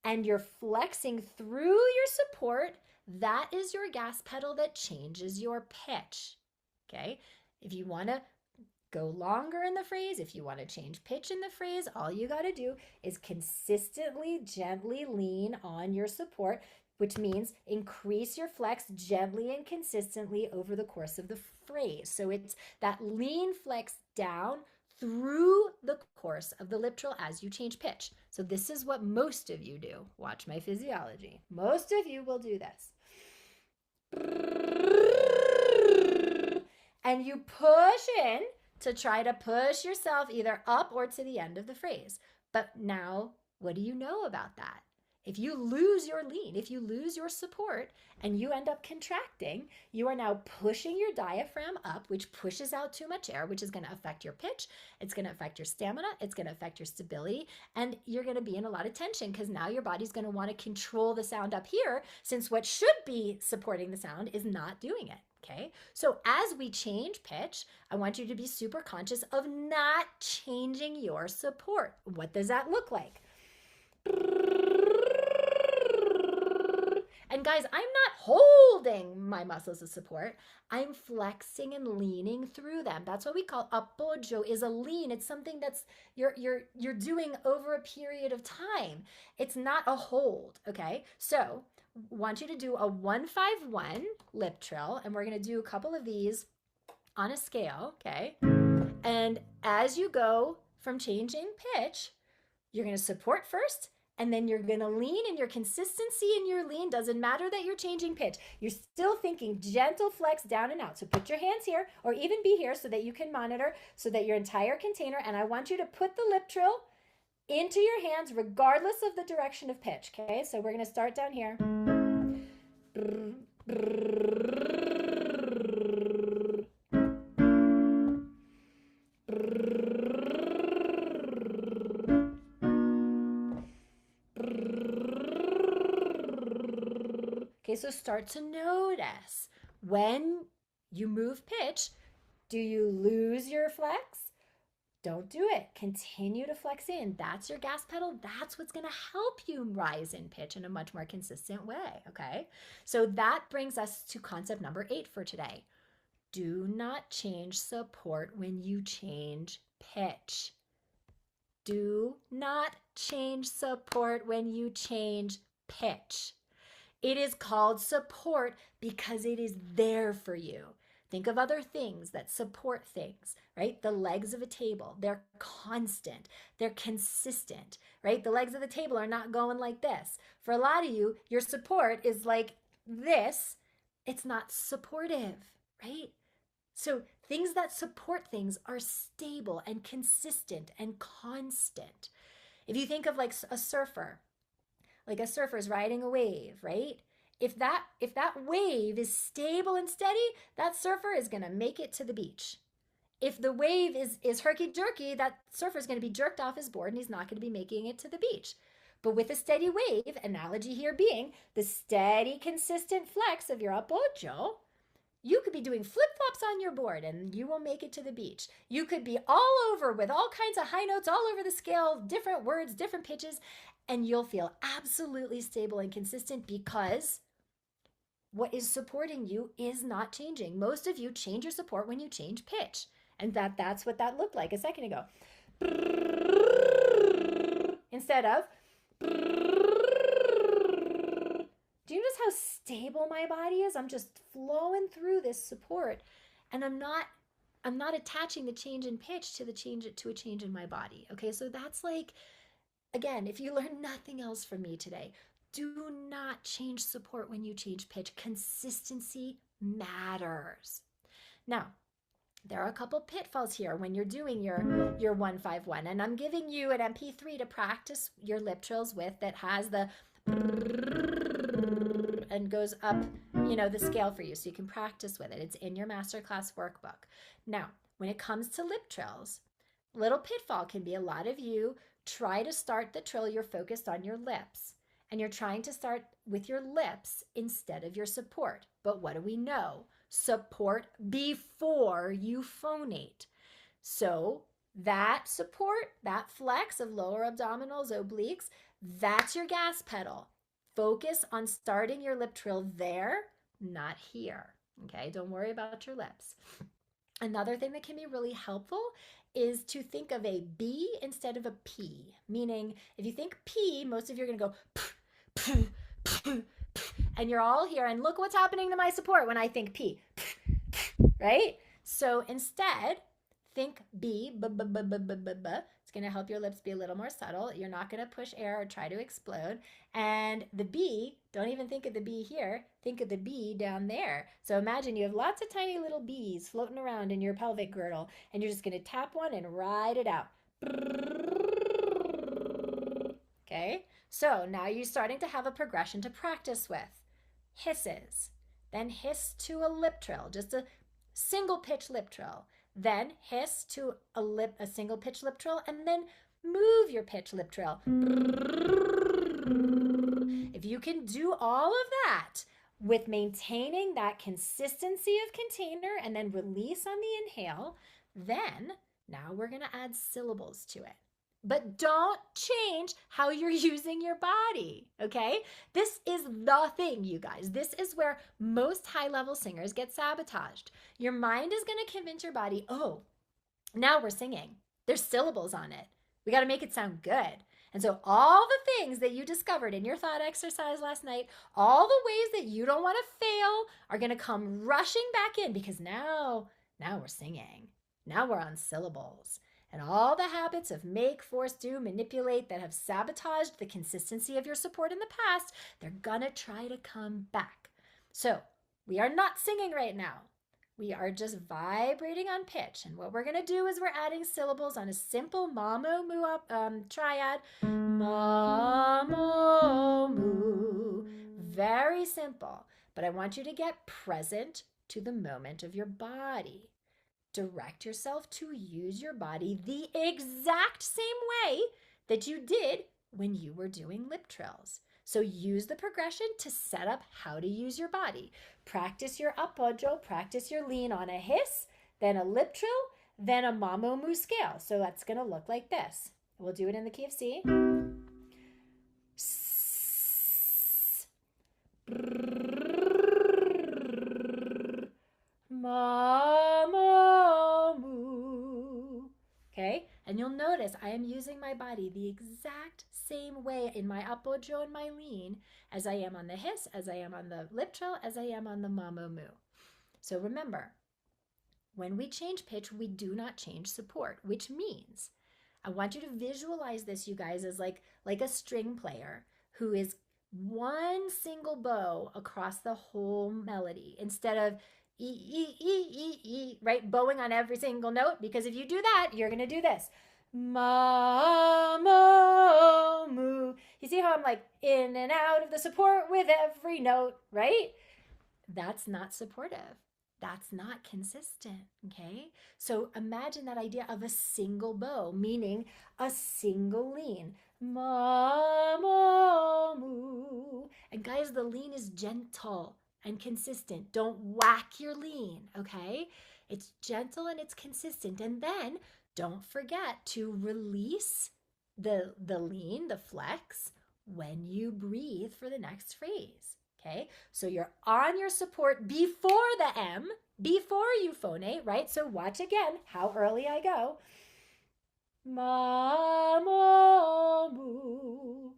and you're flexing through your support. That is your gas pedal that changes your pitch, okay? If you want to go longer in the phrase, if you want to change pitch in the phrase, all you got to do is consistently, gently lean on your support, which means increase your flex gently and consistently over the course of the phrase. So it's that lean flex down through the course of the lip trill as you change pitch. So this is what most of you do. Watch my physiology. Most of you will do this. And you push in to try to push yourself either up or to the end of the phrase. But now, what do you know about that? If you lose your lean, if you lose your support and you end up contracting, you are now pushing your diaphragm up, which pushes out too much air, which is going to affect your pitch. It's going to affect your stamina. It's going to affect your stability. And you're going to be in a lot of tension because now your body's going to want to control the sound up here since what should be supporting the sound is not doing it. Okay, so as we change pitch, I want you to be super conscious of not changing your support. What does that look like? And guys, I'm not holding my muscles of support. I'm flexing and leaning through them. That's what we call appoggio, is a lean. It's something that's you're doing over a period of time. It's not a hold, okay? So want you to do a 1-5-1 lip trill, and we're going to do a couple of these on a scale, okay? And as you go from changing pitch, you're going to support first, and then you're going to lean, and your consistency in your lean doesn't matter that you're changing pitch. You're still thinking gentle flex down and out. So put your hands here, or even be here so that you can monitor, so that your entire container, and I want you to put the lip trill into your hands regardless of the direction of pitch. Okay, so we're going to start down here. Okay, so start to notice when you move pitch, do you lose your flex? Don't do it. Continue to flex in. That's your gas pedal. That's what's going to help you rise in pitch in a much more consistent way, okay? So that brings us to concept number 8 for today. Do not change support when you change pitch. Do not change support when you change pitch. It is called support because it is there for you. Think of other things that support things, right? The legs of a table, they're constant, they're consistent, right? The legs of the table are not going like this. For a lot of you, your support is like this. It's not supportive, right? So things that support things are stable and consistent and constant. If you think of like a surfer is riding a wave, right? If that wave is stable and steady, that surfer is going to make it to the beach. If the wave is herky-jerky, that surfer is going to be jerked off his board and he's not going to be making it to the beach. But with a steady wave, analogy here being the steady, consistent flex of your appoggio, you could be doing flip-flops on your board and you will make it to the beach. You could be all over with all kinds of high notes all over the scale, different words, different pitches, and you'll feel absolutely stable and consistent because what is supporting you is not changing. Most of you change your support when you change pitch. And that's what that looked like a second ago. Instead of, do you notice how stable my body is? I'm just flowing through this support, and I'm not attaching the change in pitch to a change in my body. Okay, so that's like, again, if you learn nothing else from me today, do not change support when you change pitch. Consistency matters. Now, there are a couple pitfalls here when you're doing your 151, and I'm giving you an MP3 to practice your lip trills with that has the and goes up, the scale for you so you can practice with it. It's in your masterclass workbook. Now, when it comes to lip trills, little pitfall can be a lot of you try to start the trill, you're focused on your lips, and you're trying to start with your lips instead of your support. But what do we know? Support before you phonate. So that support, that flex of lower abdominals, obliques, that's your gas pedal. Focus on starting your lip trill there, not here. Okay, don't worry about your lips. Another thing that can be really helpful is to think of a B instead of a P. Meaning, if you think P, most of you are going to go and you're all here, and look what's happening to my support when I think P, right? So instead, think B, It's going to help your lips be a little more subtle. You're not going to push air or try to explode. And the B, don't even think of the B here. Think of the B down there. So imagine you have lots of tiny little bees floating around in your pelvic girdle, and you're just going to tap one and ride it out. Okay, so now you're starting to have a progression to practice with. Hisses, then hiss to a lip trill, just a single pitch lip trill. Then hiss to a single pitch lip trill, and then move your pitch lip trill. If you can do all of that with maintaining that consistency of container and then release on the inhale, then now we're going to add syllables to it. But don't change how you're using your body, okay? This is the thing, you guys. This is where most high-level singers get sabotaged. Your mind is going to convince your body, oh, now we're singing. There's syllables on it. We got to make it sound good. And so all the things that you discovered in your thought exercise last night, all the ways that you don't want to fail are going to come rushing back in because now we're singing. Now we're on syllables. And all the habits of make, force, do, manipulate that have sabotaged the consistency of your support in the past, they're gonna try to come back. So we are not singing right now. We are just vibrating on pitch. And what we're gonna do is we're adding syllables on a simple ma-mo-mu triad. Ma-mo-mu. Very simple. But I want you to get present to the moment of your body. Direct yourself to use your body the exact same way that you did when you were doing lip trills. So use the progression to set up how to use your body. Practice your apojo, practice your lean on a hiss, then a lip trill, then a ma-mo-mu scale. So that's going to look like this. We'll do it in the key of C. Ma-mo-mu. Okay, and you'll notice I am using my body the exact same way in my apojo and my lean as I am on the hiss, as I am on the lip trill, as I am on the ma-mo-mu. So remember, when we change pitch, we do not change support, which means I want you to visualize this, you guys, as like a string player who is one single bow across the whole melody instead of E, E, E, E, E, right? Bowing on every single note, because if you do that, you're going to do this. Ma, mo, mu. You see how I'm like in and out of the support with every note, right? That's not supportive. That's not consistent, okay? So imagine that idea of a single bow, meaning a single lean. Ma, mo, mu. And guys, the lean is gentle and consistent. Don't whack your lean, okay? It's gentle and it's consistent. And then don't forget to release the lean, the flex, when you breathe for the next phrase, okay? So you're on your support before the M, before you phonate, right? So watch again how early I go. Ma, mo, mu.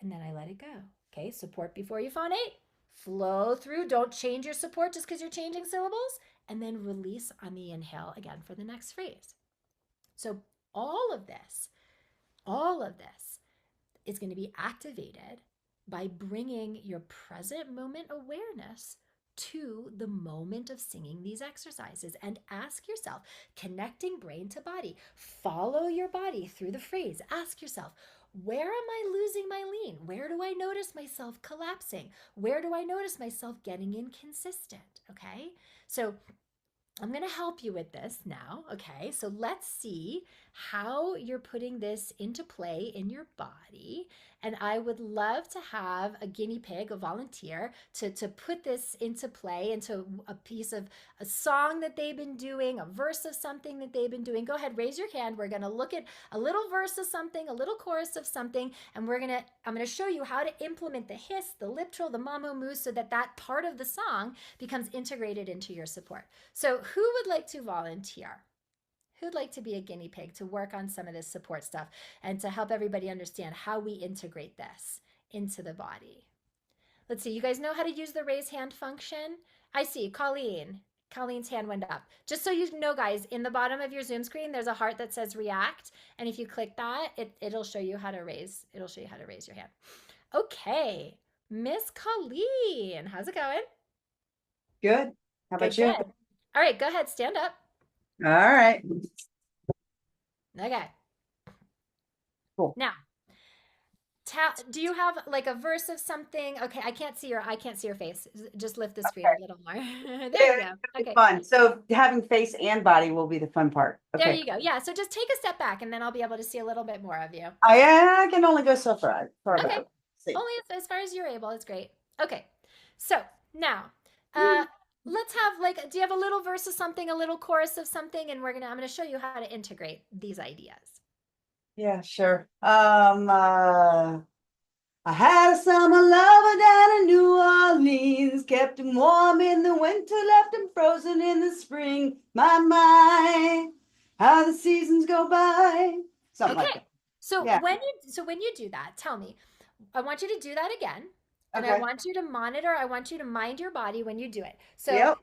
And then I let it go, okay? Support before you phonate. Flow through. Don't change your support just because you're changing syllables. And then release on the inhale again for the next phrase. So all of this is going to be activated by bringing your present moment awareness to the moment of singing these exercises. And ask yourself, connecting brain to body, follow your body through the phrase. Ask yourself, where am I losing my lean? Where do I notice myself collapsing? Where do I notice myself getting inconsistent? Okay, so I'm going to help you with this now. Okay, so let's see how you're putting this into play in your body. And I would love to have a guinea pig, a volunteer, to put this into play, into a piece of a song that they've been doing, a verse of something that they've been doing. Go ahead, raise your hand. We're going to look at a little verse of something, a little chorus of something, and I'm going to show you how to implement the hiss, the lip trill, the ma-mo-mu, so that part of the song becomes integrated into your support. So who would like to volunteer? Who'd like to be a guinea pig to work on some of this support stuff and to help everybody understand how we integrate this into the body? Let's see. You guys know how to use the raise hand function? I see. Colleen. Colleen's hand went up. Just so you know, guys, in the bottom of your Zoom screen, there's a heart that says react. And if you click that, it'll show you how to raise. It'll show you how to raise your hand. Okay. Miss Colleen, how's it going? Good. How about you? Good. All right, go ahead. Stand up. All right. Okay. Cool. Now, do you have like a verse of something? Okay, I can't see your face. Just lift the screen a little more. There you go. Okay. Fun. So having face and body will be the fun part. Okay. There you go. Yeah. So just take a step back, and then I'll be able to see a little bit more of you. I can only go so far. Okay. Only as far as you're able. It's great. Okay. So now, let's have do you have a little verse of something, a little chorus of something, and I'm gonna show you how to integrate these ideas. Yeah, sure. I had a summer lover down in New Orleans, kept him warm in the winter, left him frozen in the spring. My, how the seasons go by. Something like that. So when you do that, tell me, I want you to do that again. And I want you to monitor, I want you to mind your body when you do it. So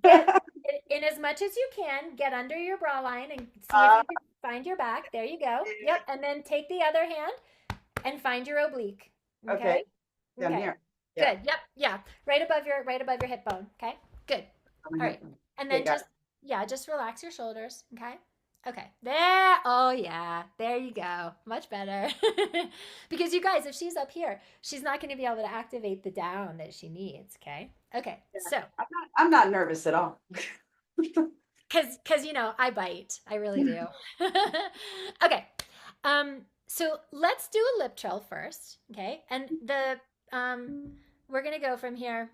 in as much as you can, get under your bra line and find your back. There you go. Yep. And then take the other hand and find your oblique. Okay, Okay. down Okay. here. Yeah. Good. Yep. Yeah. Right above your hip bone. Okay. Good. On my All hip. right. And Okay, then got just yeah, just relax your shoulders. Okay. Okay. There. Oh yeah. There you go. Much better. Because you guys, if she's up here, she's not going to be able to activate the down that she needs. Okay. Okay. it. So, I'm not nervous at all. because I bite. I really do. Okay. So let's do a lip trill first. Okay. And we're gonna go from here.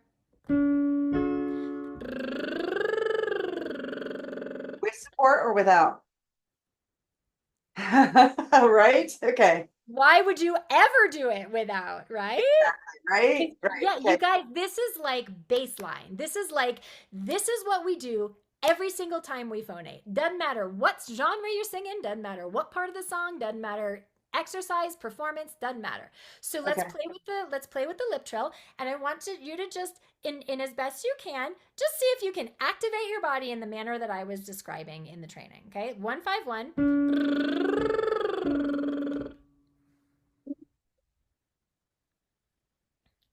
With support or without? Right? Okay. Why would you ever do it without, right? Right? Right. Yeah, you Okay. guys, this is like baseline. This is what we do every single time we phonate. Doesn't matter what genre you're singing, doesn't matter what part of the song, doesn't matter exercise, performance, doesn't matter. So Okay. let's play with the lip trill, and I want you to just in as best you can, just see if you can activate your body in the manner that I was describing in the training. Okay? 151.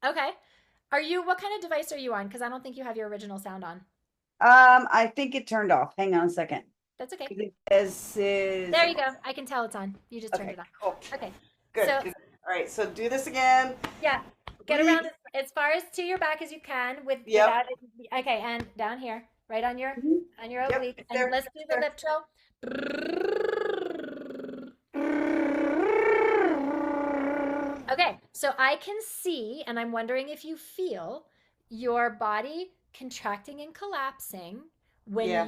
Okay. What kind of device are you on? Because I don't think you have your original sound on. I think it turned off. Hang on a second. That's okay. This is There you go. I can tell it's on. You just turned okay. it on. Cool. Okay. Good. So, Good. All right. So do this again. yeah, get Breathe. around as far as to your back as you can Yep. without okay, and down here, right on your Mhm. Yep, oblique. right And there, let's do the there. lip trill. Okay, so I can see, and I'm wondering if you feel your body contracting and collapsing when Yeah.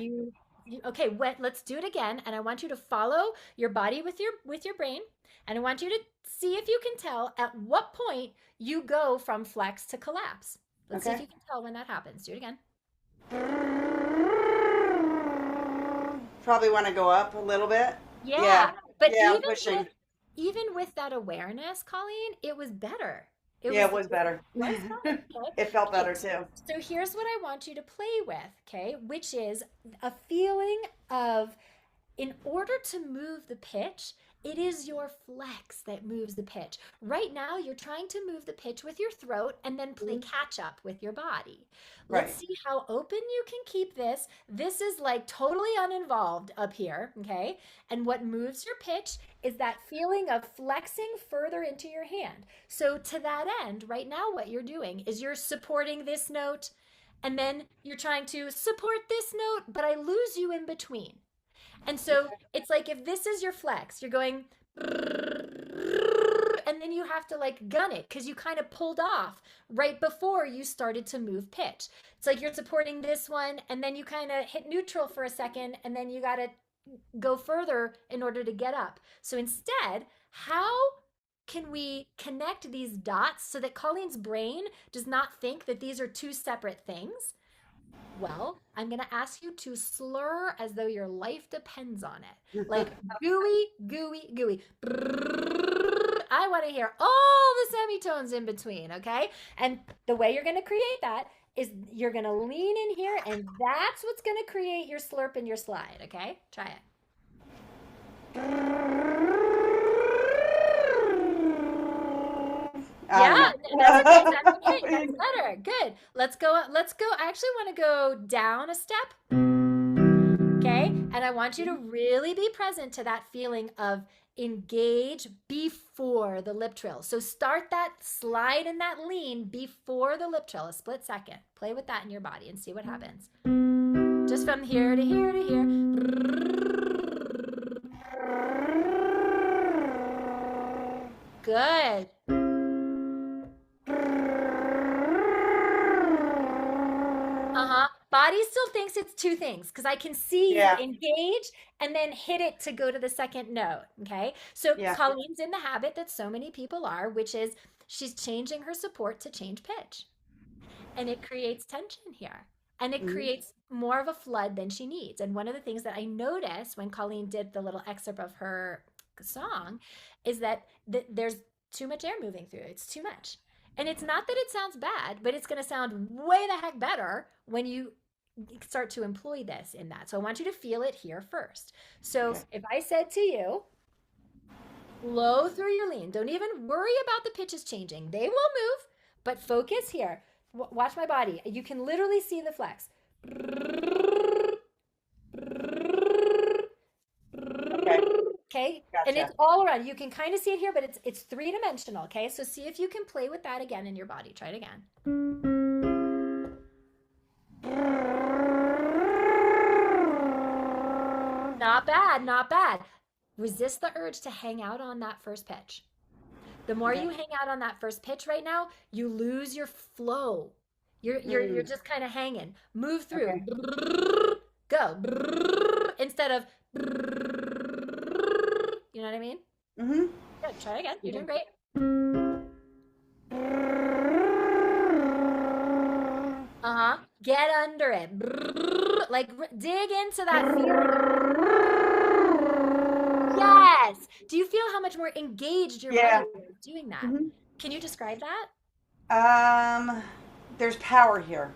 okay, let's do it again, and I want you to follow your body with your brain, and I want you to see if you can tell at what point you go from flex to collapse. Let's see if Okay. you can tell when that happens. Do it again. Probably want to go up a little bit. Yeah, but Yeah, I'm pushing. even with that awareness, Colleen, it was better. Yeah, it was better. It was better. Okay. It felt Okay. better too. So here's what I want you to play with, okay? Which is a feeling of, in order to move the pitch, it is your flex that moves the pitch. Right now, you're trying to move the pitch with your throat and then play catch up with your body. Let's Right. see how open you can keep this. This is like totally uninvolved up here, okay? And what moves your pitch is that feeling of flexing further into your hand. So, to that end, right now, what you're doing is you're supporting this note, and then you're trying to support this note, but I lose you in between. And so it's like if this is your flex, you're going, and then you have to like gun it because you kind of pulled off right before you started to move pitch. It's like you're supporting this one, and then you kind of hit neutral for a second, and then you got to go further in order to get up. So instead, how can we connect these dots so that Colleen's brain does not think that these are two separate things? Well, I'm going to ask you to slur as though your life depends on it. Like gooey, gooey, gooey. I want to hear all the semitones in between, okay? And the way you're going to create that is you're going to lean in here, and that's what's going to create your slurp and your slide, okay? Try it. Yeah, that's okay. That's okay. That's better. Good. Let's go. Let's go. I actually want to go down a step. Okay. And I want you to really be present to that feeling of engage before the lip trill. So start that slide and that lean before the lip trill, a split second. Play with that in your body and see what happens. Just from here to here to here. Good. Uh-huh. Body still thinks it's two things because I can see you engage and then hit it to go to the second note. Okay. So Colleen's in the habit that so many people are, which is she's changing her support to change pitch. And it creates tension here. And it creates more of a flood than she needs. And one of the things that I noticed when Colleen did the little excerpt of her song is that there's too much air moving through. It's too much. And it's not that it sounds bad, but it's going to sound way the heck better when you start to employ this in that. So I want you to feel it here first. So Okay. if I said to you, flow through your lean, don't even worry about the pitches changing. They will move, but focus here. Watch my body. You can literally see the flex. Okay. Okay. Gotcha. And it's all around. You can kind of see it here, but it's three-dimensional. Okay. So see if you can play with that again in your body. Try it again. Not bad, not bad. Resist the urge to hang out on that first pitch. The more Okay. you hang out on that first pitch right now, you lose your flow. You're just kind of hanging. Move through. Okay. Go. Instead of, you know what I mean? Mm-hmm. Good. Try again. You're doing great. Uh-huh. Get under it. Like dig into that feeling. Yes. Do you feel how much more engaged your Yeah. body is doing that? Mm-hmm. Can you describe that? There's power here.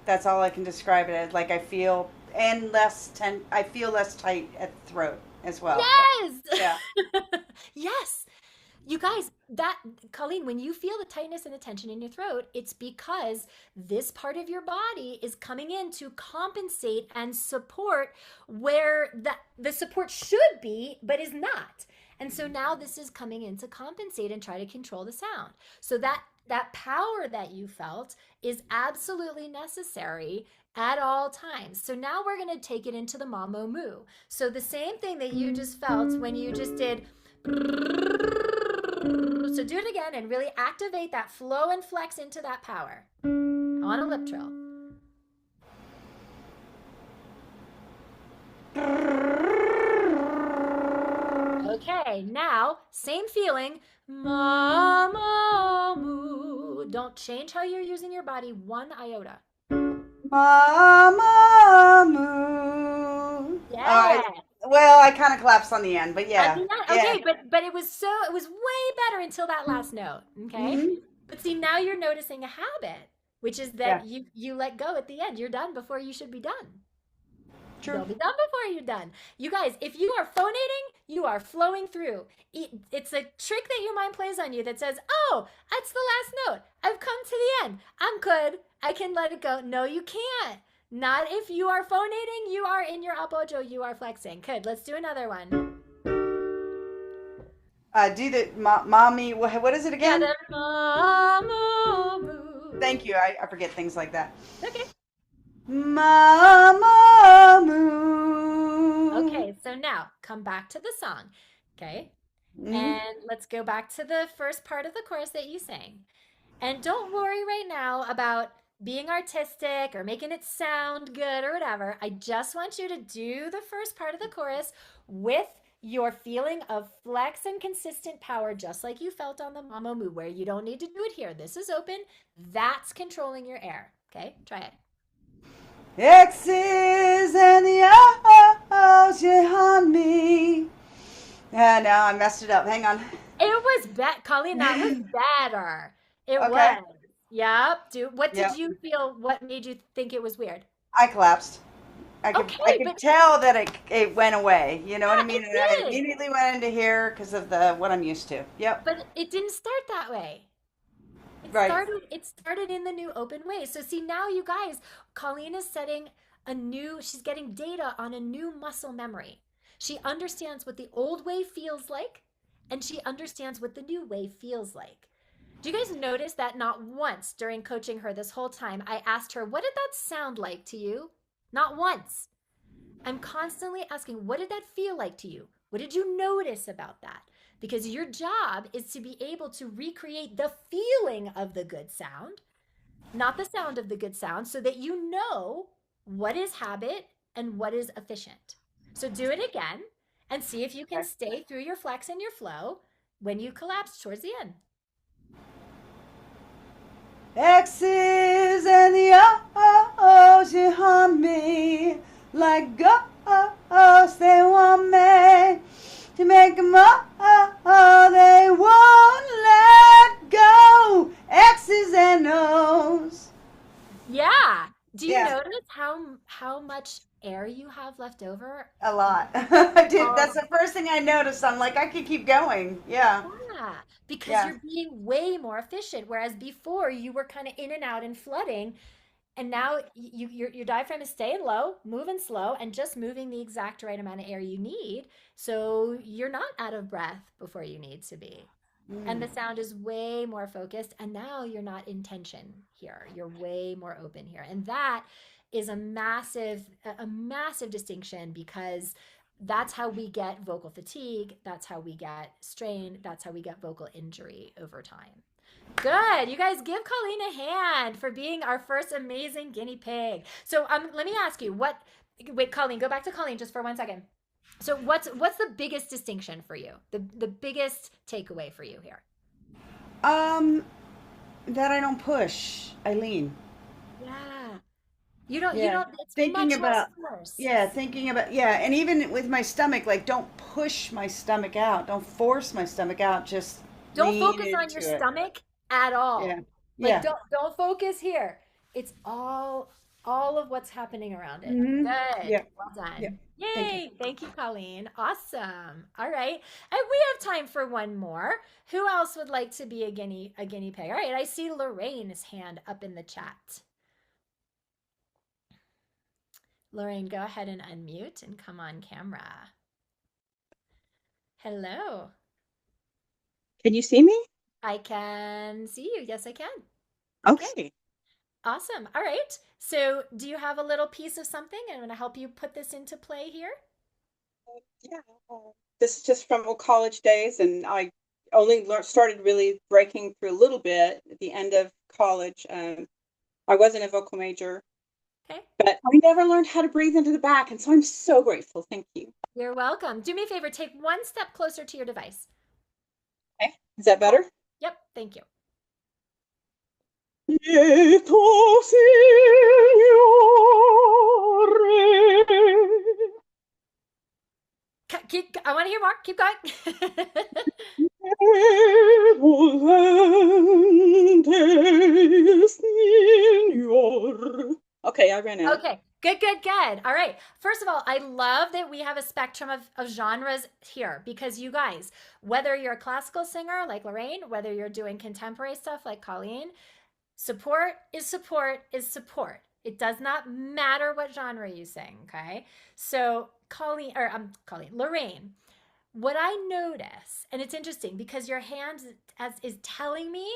That's all I can describe it as. Like I feel I feel less tight at the throat as well. Yes. Yeah. Yes. You guys, Colleen, when you feel the tightness and the tension in your throat, it's because this part of your body is coming in to compensate and support where the support should be, but is not. And so now this is coming in to compensate and try to control the sound. So that power that you felt is absolutely necessary at all times. So now we're going to take it into the Mamo Moo. So the same thing that you just felt when you just did. So do it again and really activate that flow and flex into that power on a lip trill. Okay, now same feeling. Mama moo. Don't change how you're using your body one iota. Mama moo. Yeah. Well, I kind of collapsed on the end, but yeah. Okay, but it was way better until that last note. Okay. Mm-hmm. But see, now you're noticing a habit, which is that you let go at the end. You're done before you should be done. True. You'll be done before you're done. You guys, if you are phonating, you are flowing through. It's a trick that your mind plays on you that says, oh, that's the last note. I've come to the end. I'm good. I can let it go. No, you can't. Not if you are phonating. You are in your apojo. You are flexing. Good. Let's do another one. Do the mommy. What is it again? Yeah, the mama. Thank you. I forget things like that. Okay. Mama moo. Okay, so now come back to the song. Okay. Mm-hmm. And let's go back to the first part of the chorus that you sang. And don't worry right now about being artistic or making it sound good or whatever. I just want you to do the first part of the chorus with your feeling of flex and consistent power, just like you felt on the Mama Moo, where you don't need to do it here. This is open. That's controlling your air. Okay, try it. X's and the O's you haunt me. Yeah, no, I messed it up. Hang on. It was Colleen, that was better. It Okay. was. Yep. What did Yep. you feel? What made you think it was weird? I collapsed. I could but tell that it went away. You know what I Yeah, mean? it And I did. immediately went into here because of what I'm used to. Yep. But it didn't start that way. Right. It started in the new open way. So see, now you guys, Colleen is setting she's getting data on a new muscle memory. She understands what the old way feels like, and she understands what the new way feels like. Do you guys notice that not once during coaching her this whole time, I asked her, what did that sound like to you? Not once. I'm constantly asking, what did that feel like to you? What did you notice about that? Because your job is to be able to recreate the feeling of the good sound, not the sound of the good sound, so that you know what is habit and what is efficient. So do it again and see if you can stay through your flex and your flow when you collapse towards the end. X's and the O's you haunt me like ghosts. They want me to make them they won't let go. X's and O's. Yeah, Do you Yeah, notice how much air you have left over? a lot. I did. That's Oh, the first thing I noticed. I'm like, I could keep going. Yeah, yeah, because yeah. you're being way more efficient. Whereas before you were kind of in and out and flooding, and now your diaphragm is staying low, moving slow, and just moving the exact right amount of air you need. So you're not out of breath before you need to be. And the Mm. sound is way more focused. And now you're not in tension here. You're way more open here. And that is a massive distinction because that's how we get vocal fatigue. That's how we get strain. That's how we get vocal injury over time. Good. You guys give Colleen a hand for being our first amazing guinea pig. So let me ask you wait, Colleen, go back to Colleen just for 1 second. So what's the biggest distinction for you? The biggest takeaway for you here? Um, that I don't push. I lean. Yeah. You don't Yeah. it's Thinking much less about, force. yeah, yeah. And even with my stomach, like, don't push my stomach out. Don't force my stomach out. Just Don't lean focus on your into it. stomach at Yeah. all. Like Yeah. don't focus here. It's all of what's happening around it. Hmm. Good. Yeah. Well Yeah. done. Thank you. Yay. Thank you, Colleen. Awesome. All right. And we have time for one more. Who else would like to be a guinea pig? All right. I see Lorraine's hand up in the chat. Lorraine, go ahead and unmute and come on camera. Hello. Can you see me? I can see you. Yes, I can. Okay. Okay. Awesome. All right. So, do you have a little piece of something? I'm going to help you put this into play here. Yeah. This is just from college days, and I only started really breaking through a little bit at the end of college. I wasn't a vocal major, Okay. but I never learned how to breathe into the back, and so I'm so grateful. Thank you. You're welcome. Do me a favor, take one step closer to your device. Okay. Is that better? Yep. Thank you. Lieto Signore. I want to hear more. Keep going. Okay, I ran out. Okay, good, good, good. All right. First of all, I love that we have a spectrum of genres here because you guys, whether you're a classical singer like Lorraine, whether you're doing contemporary stuff like Colleen, support is support is support. It does not matter what genre you sing, okay? So, Lorraine, what I notice, and it's interesting because your hand is telling me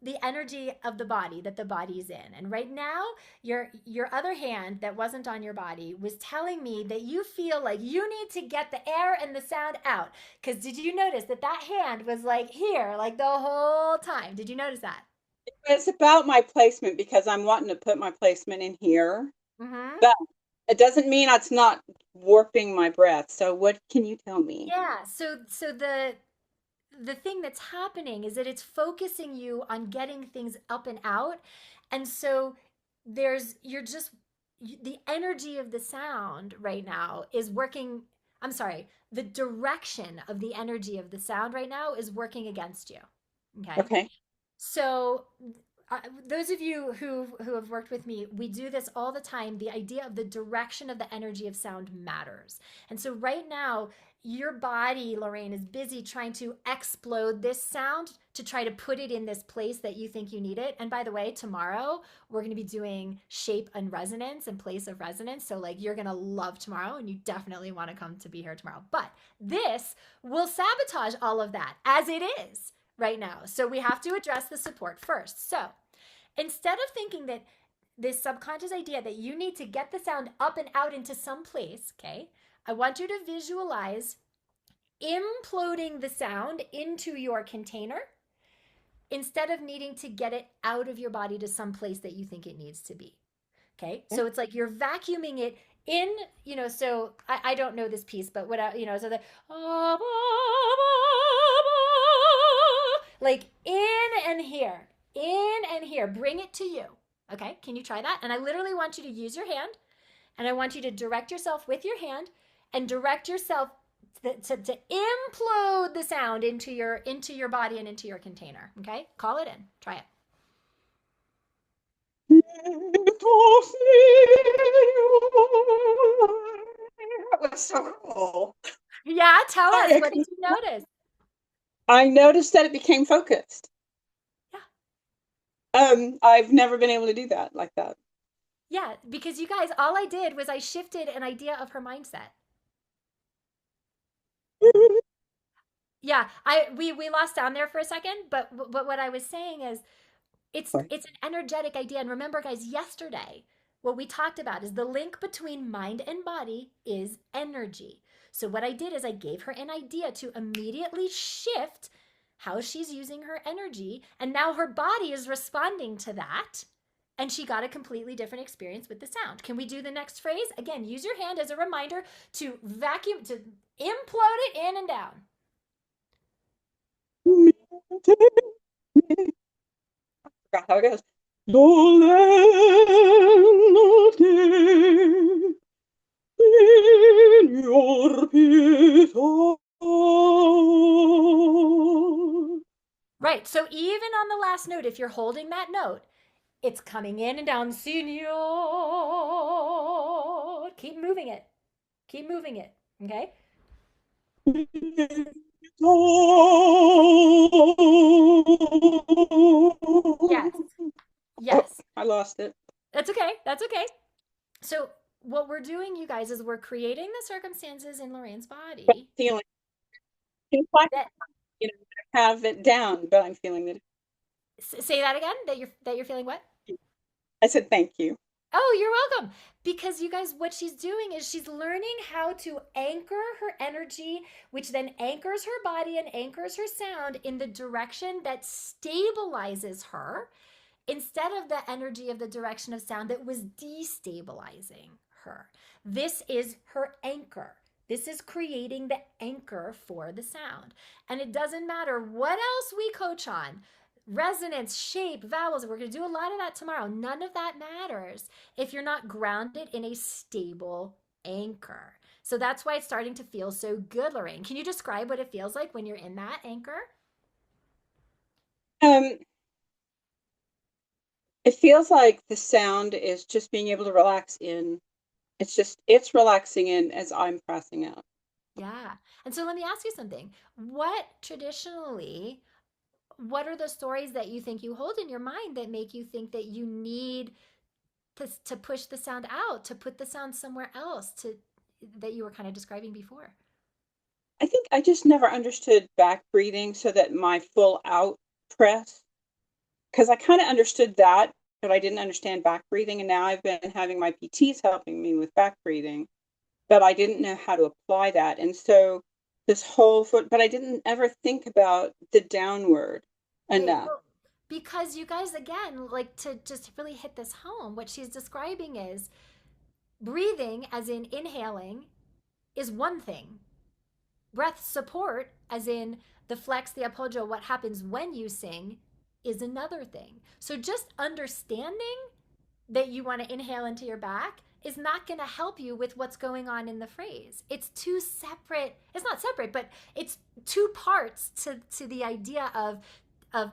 the energy of the body that the body's in. And right now, your other hand that wasn't on your body was telling me that you feel like you need to get the air and the sound out. Because did you notice that that hand was like here, like the whole time? Did you notice that? It's about my placement because I'm wanting to put my placement in here, Mm-hmm. but it doesn't mean it's not warping my breath. So what can you tell me? Yeah. So the thing that's happening is that it's focusing you on getting things up and out. And so the energy of the sound right now is working. I'm sorry, the direction of the energy of the sound right now is working against you. Okay. Okay. So those of you who have worked with me, we do this all the time. The idea of the direction of the energy of sound matters. And so right now, your body, Lorraine, is busy trying to explode this sound to try to put it in this place that you think you need it. And by the way, tomorrow we're going to be doing shape and resonance and place of resonance. So like you're going to love tomorrow and you definitely want to come to be here tomorrow. But this will sabotage all of that as it is right now. So we have to address the support first. So instead of thinking that this subconscious idea that you need to get the sound up and out into some place, okay, I want you to visualize imploding the sound into your container instead of needing to get it out of your body to some place that you think it needs to be. Okay, so it's like you're vacuuming it in, so I don't know this piece, but so the like in and here, bring it to you. Okay, can you try that? And I literally want you to use your hand and I want you to direct yourself with your hand and direct yourself to implode the sound into your body and into your container. Okay, call it in. Try it. it's so cool. Yeah, tell us, I, what did you notice? I noticed that it became focused. Yeah. I've never been able to do that like that. Yeah, because you guys, all I did was I shifted an idea of her mindset. Yeah, we lost down there for a second, but what I was saying is it's an energetic idea. And remember, guys, yesterday what we talked about is the link between mind and body is energy. So what I did is I gave her an idea to immediately shift how she's using her energy, and now her body is responding to that. And she got a completely different experience with the sound. Can we do the next phrase? Again, use your hand as a reminder to vacuum, to implode it in and down. Forgot how it goes. Dolente in your pito. Right. So even on the last note, if you're holding that note, it's coming in and down. Signor. Keep moving it. Keep moving it. Okay. Yes. Oh, Yes. I lost it. That's okay. That's okay. So what we're doing, you guys, is we're creating the circumstances in Lorraine's body Feeling. It's like, that you know, I have it down, but I'm feeling that. say that again, that you're feeling what? I said thank you. Oh, you're welcome. Because you guys, what she's doing is she's learning how to anchor her energy, which then anchors her body and anchors her sound in the direction that stabilizes her instead of the energy of the direction of sound that was destabilizing her. This is her anchor. This is creating the anchor for the sound. And it doesn't matter what else we coach on, resonance, shape, vowels. We're going to do a lot of that tomorrow. None of that matters if you're not grounded in a stable anchor. So that's why it's starting to feel so good, Lorraine. Can you describe what it feels like when you're in that anchor? Um, it feels like the sound is just being able to relax in. It's relaxing in as I'm pressing out. Yeah. And so let me ask you something. What are the stories that you think you hold in your mind that make you think that you need to push the sound out, to put the sound somewhere else, to that you were kind of describing before? I think I just never understood back breathing so that my full out press, because I kind of understood that, but I didn't understand back breathing. And now I've been having my PTs helping me with back breathing, but I didn't know how to apply that. And so this whole foot, but I didn't ever think about the downward Okay, enough. well, because you guys, again, like to just really hit this home, what she's describing is breathing, as in inhaling, is one thing. Breath support, as in the flex, the appoggio, what happens when you sing, is another thing. So just understanding that you want to inhale into your back is not going to help you with what's going on in the phrase. It's two separate, it's not separate, but it's two parts to the idea of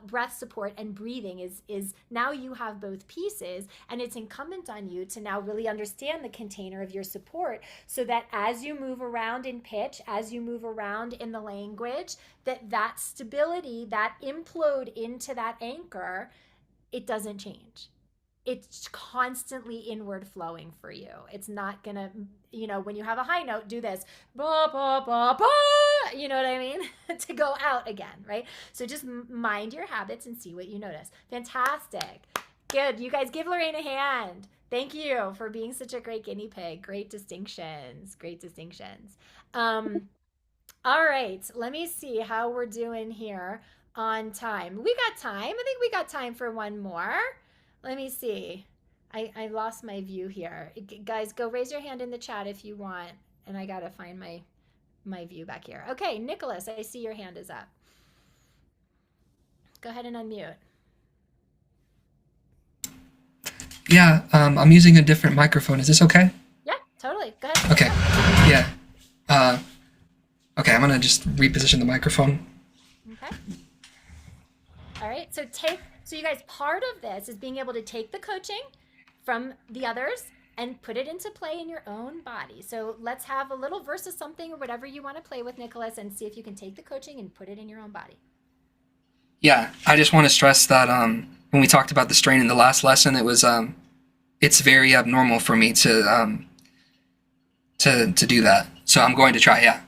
breath support and breathing is now you have both pieces, and it's incumbent on you to now really understand the container of your support so that as you move around in pitch, as you move around in the language, that stability, that implode into that anchor, it doesn't change. It's constantly inward flowing for you. It's not gonna, when you have a high note, do this, ba, ba, ba, ba, you know what I mean? To go out again, right? So just mind your habits and see what you notice. Fantastic. Good. You guys give Lorraine a hand. Thank you for being such a great guinea pig. Great distinctions. Great distinctions. All right. Let me see how we're doing here on time. We got time. I think we got time for one more. Let me see. I lost my view here. Guys, go raise your hand in the chat if you want. And I got to find my view back here. Okay, Nicholas, I see your hand is up. Go ahead and unmute. Yeah, I'm using a different microphone. Is this okay? Yeah, totally. Go ahead. Okay. Yeah. Okay, I'm gonna just reposition the microphone. Okay. All right. So you guys, part of this is being able to take the coaching from the others and put it into play in your own body. So let's have a little verse of something or whatever you want to play with, Nicholas, and see if you can take the coaching and put it in your own body. Yeah, I just want to stress that when we talked about the strain in the last lesson, it was it's very abnormal for me to do that. So I'm going to try. Yeah.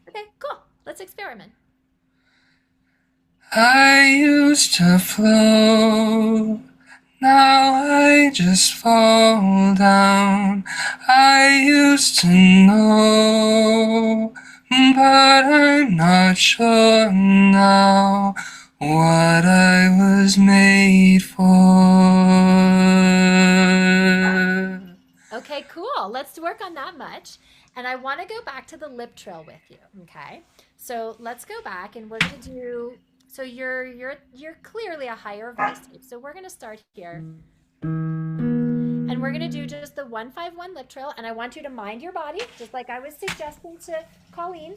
Okay, cool. Let's experiment. I used to float, now I just fall down. I used to know, but I'm not sure now what I was made for. Okay, cool. Let's work on that much. And I want to go back to the lip trill with you, okay? So let's go back and we're going to do, so you're clearly a higher voice type. So we're going to start here. And we're going to do just the 1-5-1 lip trill. And I want you to mind your body, just like I was suggesting to Colleen,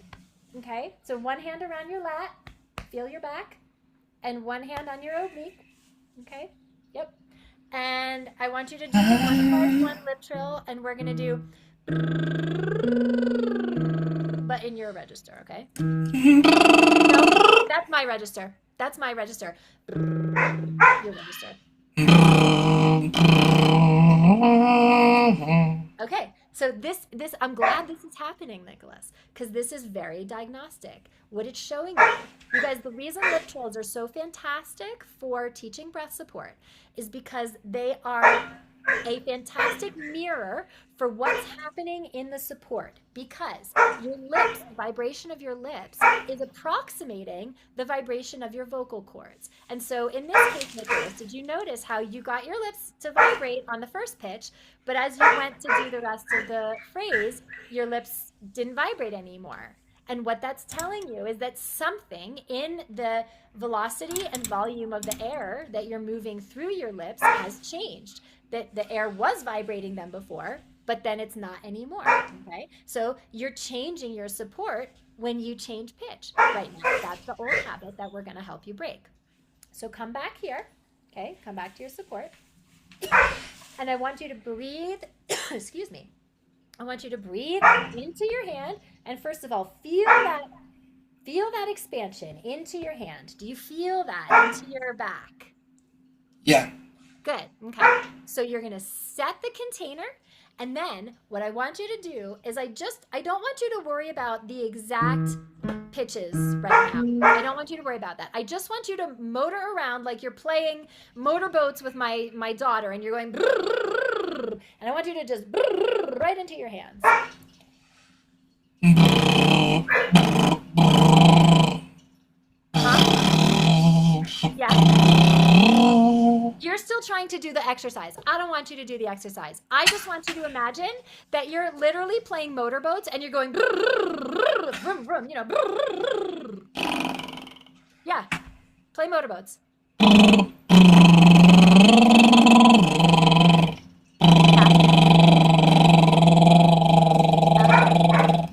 okay? So one hand around your lat, feel your back, and one hand on your oblique, okay? Yep. And I want you to do the 1-5-1 lip trill, and we're gonna do, but in your register, okay? No, that's my register. That's my register. Your register. Okay, so this I'm glad this is happening, Nicholas, because this is very diagnostic. What it's showing you guys, the reason lip trills are so fantastic for teaching breath support is because they are a fantastic mirror for what's happening in the support, because your lips, the vibration of your lips is approximating the vibration of your vocal cords. And so in this case, Nicholas, did you notice how you got your lips to vibrate on the first pitch, but as you went to do the rest of the phrase, your lips didn't vibrate anymore? And what that's telling you is that something in the velocity and volume of the air that you're moving through your lips has changed. That the air was vibrating them before, but then it's not anymore, okay? So you're changing your support when you change pitch right now. That's the old habit that we're gonna help you break. So come back here, okay? Come back to your support. And I want you to breathe, excuse me. I want you to breathe into your hand. And first of all, feel that expansion into your hand. Do you feel that into your back? Yeah. Good. Okay. So you're going to set the container. And then what I want you to do is I don't want you to worry about the exact pitches right now. I don't want you to worry about that. I just want you to motor around like you're playing motorboats with my daughter and you're going and I want you to just right into your hands. Yeah. You're still trying to do the exercise. I don't want you to do the exercise. I just want you to imagine that you're literally playing motorboats and you're going vroom, vroom, you know. Yeah, play motorboats.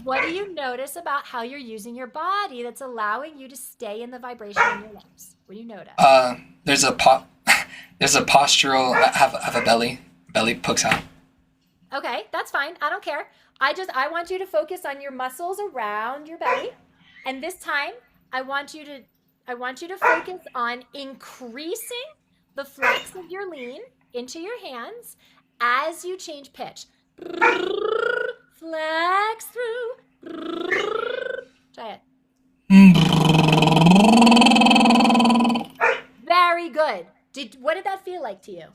What do you notice about how you're using your body that's allowing you to stay in the vibration in your lips? What do you notice? There's a postural. I have a belly. Belly pokes out. Okay, that's fine. I don't care. I want you to focus on your muscles around your belly, and this time I want you to focus on increasing the flex of your lean into your hands as you change pitch. Flex through. Try it. Very good. What did that feel like to you?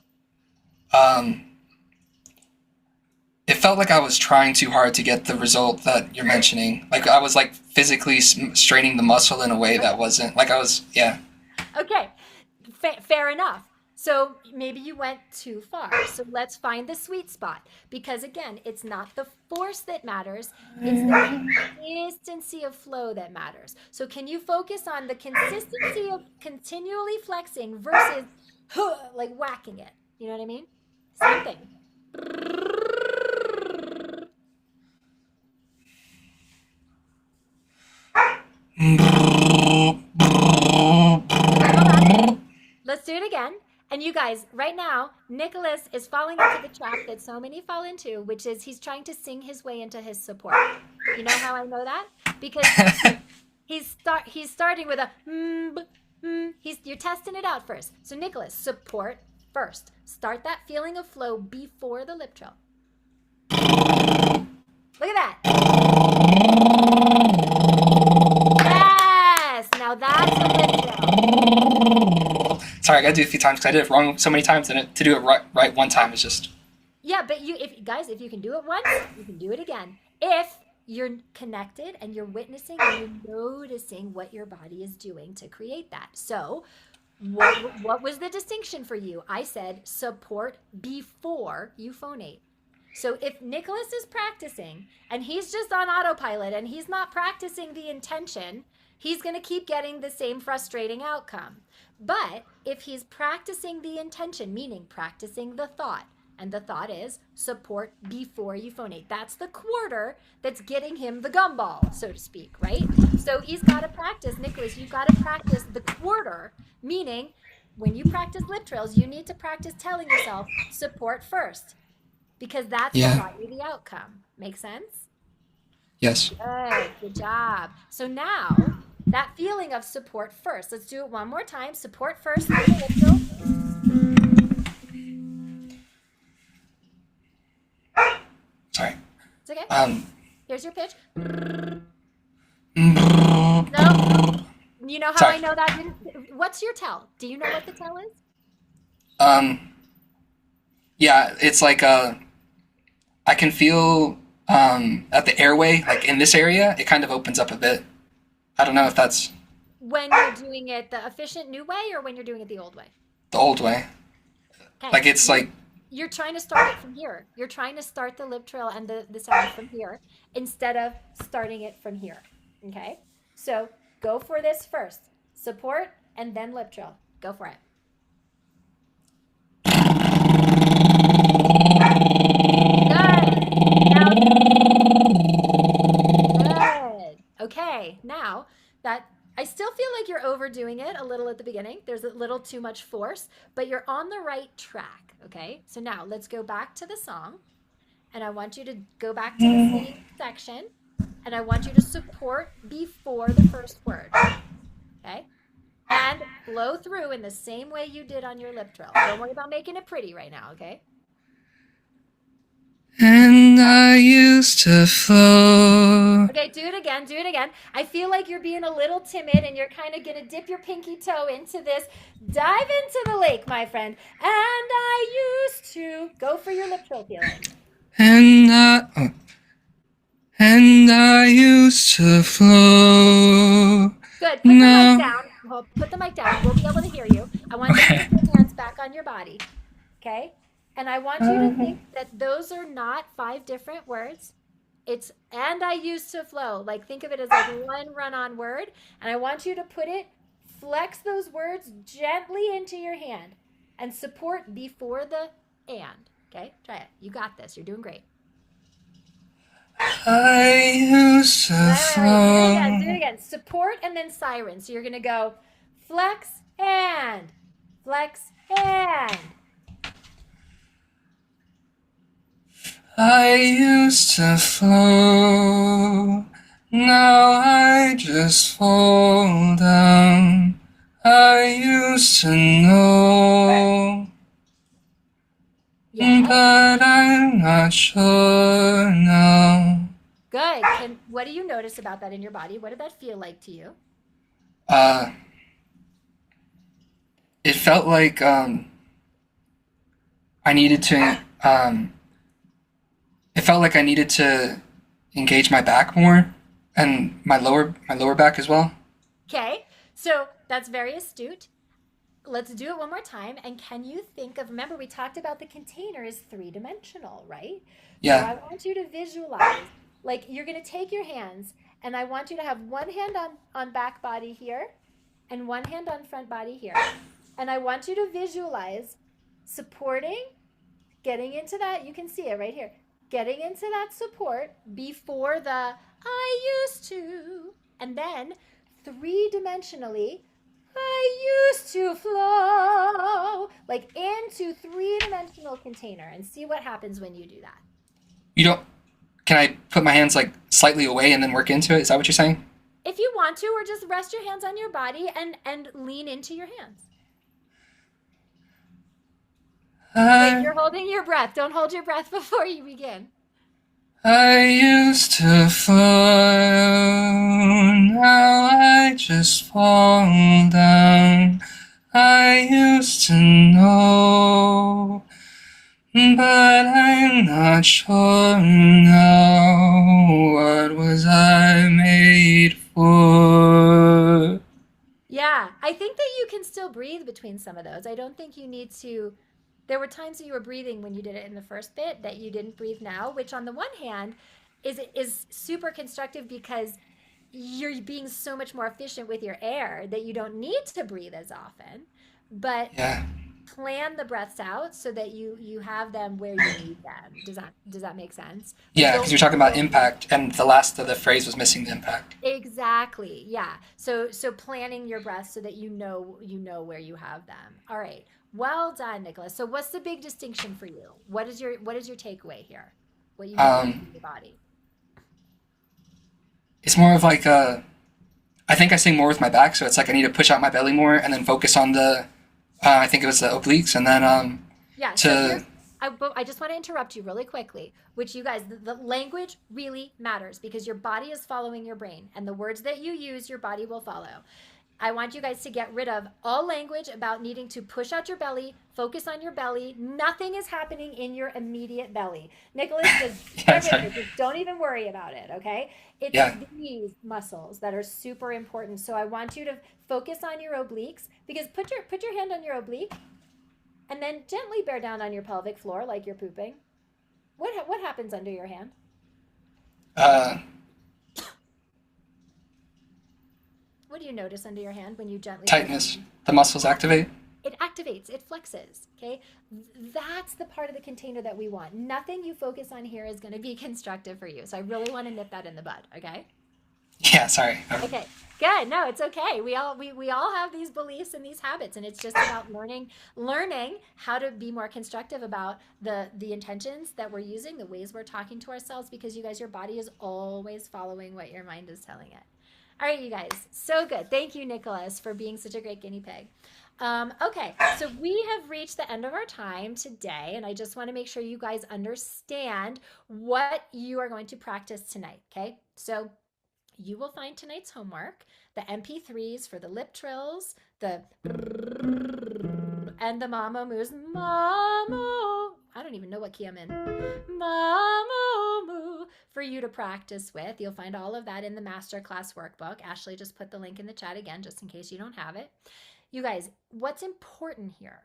It felt like I was trying too hard to get the result that you're mentioning. Like I was like physically straining the muscle in a way that wasn't like I was. Yeah. Okay, fair enough. So maybe you went too far. So let's find the sweet spot, because again, it's not the force that matters, it's the consistency of flow that matters. So can you focus on the consistency of continually flexing versus like whacking it? You know what I mean? Same thing. Let's do it again. And you guys, right now, Nicholas is falling into the trap that so many fall into, which is he's trying to sing his way into his support. You know how I know that? Because he's starting with a you're testing it out first. So Nicholas, support first. Start that feeling of flow before the lip trill. Look at that. Yes. Now that's a lip trill. Sorry, I gotta do it a few times because I did it wrong so many times, and to do it right one time is just. Yeah, but if you can do it once, you can do it again. If you're connected and you're witnessing and you're noticing what your body is doing to create that. So what was the distinction for you? I said support before you phonate. So if Nicholas is practicing and he's just on autopilot and he's not practicing the intention, he's going to keep getting the same frustrating outcome. But if he's practicing the intention, meaning practicing the thought, and the thought is support before you phonate. That's the quarter that's getting him the gumball, so to speak, right? So he's got to practice, Nicholas, you've got to practice the quarter, meaning when you practice lip trills, you need to practice telling yourself support first, because that's what got you the outcome. Make sense? Yes. Good job. So now that feeling of support first, let's do it one more time. Support first through the lip trill. Sorry. It's okay. Here's your pitch. No. You know how Sorry. I know that? What's your tell? Do you know what the tell is? Yeah, it's like I can feel at the airway, like in this area, it kind of opens up a bit. I don't know if that's When you're doing it the efficient new way or when you're doing it the old way? the old way. Okay. Like it's like You're trying to start it from here. You're trying to start the lip trill and the sound from here instead of starting it from here. Okay? So go for this first. Support and then lip trill. Go for it. Good. Okay, now that I still feel like you're overdoing it a little at the beginning. There's a little too much force, but you're on the right track, okay? So now let's go back to the song, and I want you to go back to the same section, and I want you to support before the first word, okay? And blow through in the same way you did on your lip trill. Don't worry about making it pretty right now, okay? and I used to flow. Okay, do it again, do it again. I feel like you're being a little timid and you're kind of going to dip your pinky toe into this. Dive into the lake, my friend. And I used to. Go for your lip trill feeling. And I used to flow. Good. Put the mic down. Well, put the mic down. We'll be able to hear you. I want you to put your hands back on your body. Okay? And I want you to think that those are not 5 different words. It's and I used to flow. Like think of it as like one run-on word. And I want you to flex those words gently into your hand and support before the and. Okay? Try it. You got this. You're doing great. I used to flow. Do it again. Support and then siren. So you're going to go flex and. Flex and. I used to flow, now I just fall down. I used to know, but I'm not sure now. Good. What do you notice about that in your body? What did that feel like to you? It felt like I needed to. It felt like I needed to engage my back more and my lower back as well. Okay, so that's very astute. Let's do it one more time. And can you think of, remember we talked about the container is 3-dimensional, right? Yeah. So I want you to visualize, like you're going to take your hands and I want you to have one hand on back body here and one hand on front body here. And I want you to visualize supporting, getting into that, you can see it right here. Getting into that support before the I used to, and then 3-dimensionally I used to flow, like into three-dimensional container, and see what happens when you do that. You don't. Can I put my hands like slightly away and then work into it? Is that what you're saying? If you want to, or just rest your hands on your body and lean into your hands. Wait, you're holding your breath. Don't hold your breath before you begin. I used to flow, now I just fall down. I used to know, but I'm not sure now. What was I made for? Yeah, I think that you can still breathe between some of those. I don't think you need to. There were times that you were breathing when you did it in the first bit that you didn't breathe now, which on the one hand is super constructive because you're being so much more efficient with your air that you don't need to breathe as often. But Yeah. plan the breaths out so that you have them where you need them. Does that make sense? Like Yeah, because you're talking about impact, and the last of the phrase was missing the impact. exactly. Yeah. So planning your breaths so that you know where you have them. All right. Well done, Nicholas. So what's the big distinction for you? What is your takeaway here? What you need to do Um, in your body? it's more of like I think I sing more with my back, so it's like I need to push out my belly more and then focus on the, I think it was the obliques, and then Yeah, so to, I just want to interrupt you really quickly, which you guys, the language really matters because your body is following your brain, and the words that you use, your body will follow. I want you guys to get rid of all language about needing to push out your belly, focus on your belly. Nothing is happening in your immediate belly. Nicholas, just yeah, get rid sorry. of it. Just don't even worry about it, okay? It's Yeah, these muscles that are super important. So I want you to focus on your obliques because put your hand on your oblique and then gently bear down on your pelvic floor like you're pooping. What happens under your hand? uh, What do you notice under your hand when you gently push tightness. down? The muscles activate. It activates, it flexes, okay? That's the part of the container that we want. Nothing you focus on here is going to be constructive for you. So I really want to nip that in the bud, okay? Yeah, sorry. Okay. Good. No, it's okay. We all have these beliefs and these habits, and it's just about learning how to be more constructive about the intentions that we're using, the ways we're talking to ourselves, because you guys, your body is always following what your mind is telling it. All right, you guys, so good. Thank you, Nicholas, for being such a great guinea pig. Okay, so we have reached the end of our time today, and I just want to make sure you guys understand what you are going to practice tonight, okay? So you will find tonight's homework, the MP3s for the lip trills, the and the mama moves, mama. I don't even know what key I'm in. Mama moo for you to practice with. You'll find all of that in the masterclass workbook. Ashley just put the link in the chat again, just in case you don't have it. You guys, what's important here?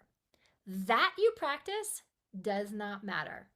That you practice does not matter.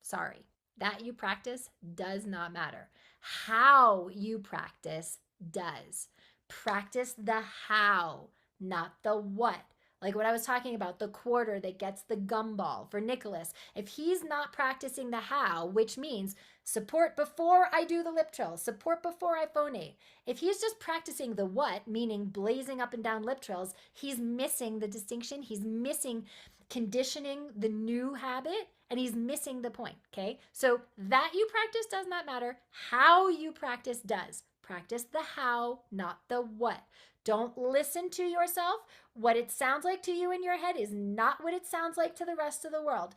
Sorry, that you practice does not matter. How you practice does. Practice the how, not the what. Like what I was talking about, the quarter that gets the gumball for Nicholas. If he's not practicing the how, which means support before I do the lip trill, support before I phonate. If he's just practicing the what, meaning blazing up and down lip trills, he's missing the distinction. He's missing conditioning the new habit, and he's missing the point, okay? So that you practice does not matter. How you practice does. Practice the how, not the what. Don't listen to yourself. What it sounds like to you in your head is not what it sounds like to the rest of the world.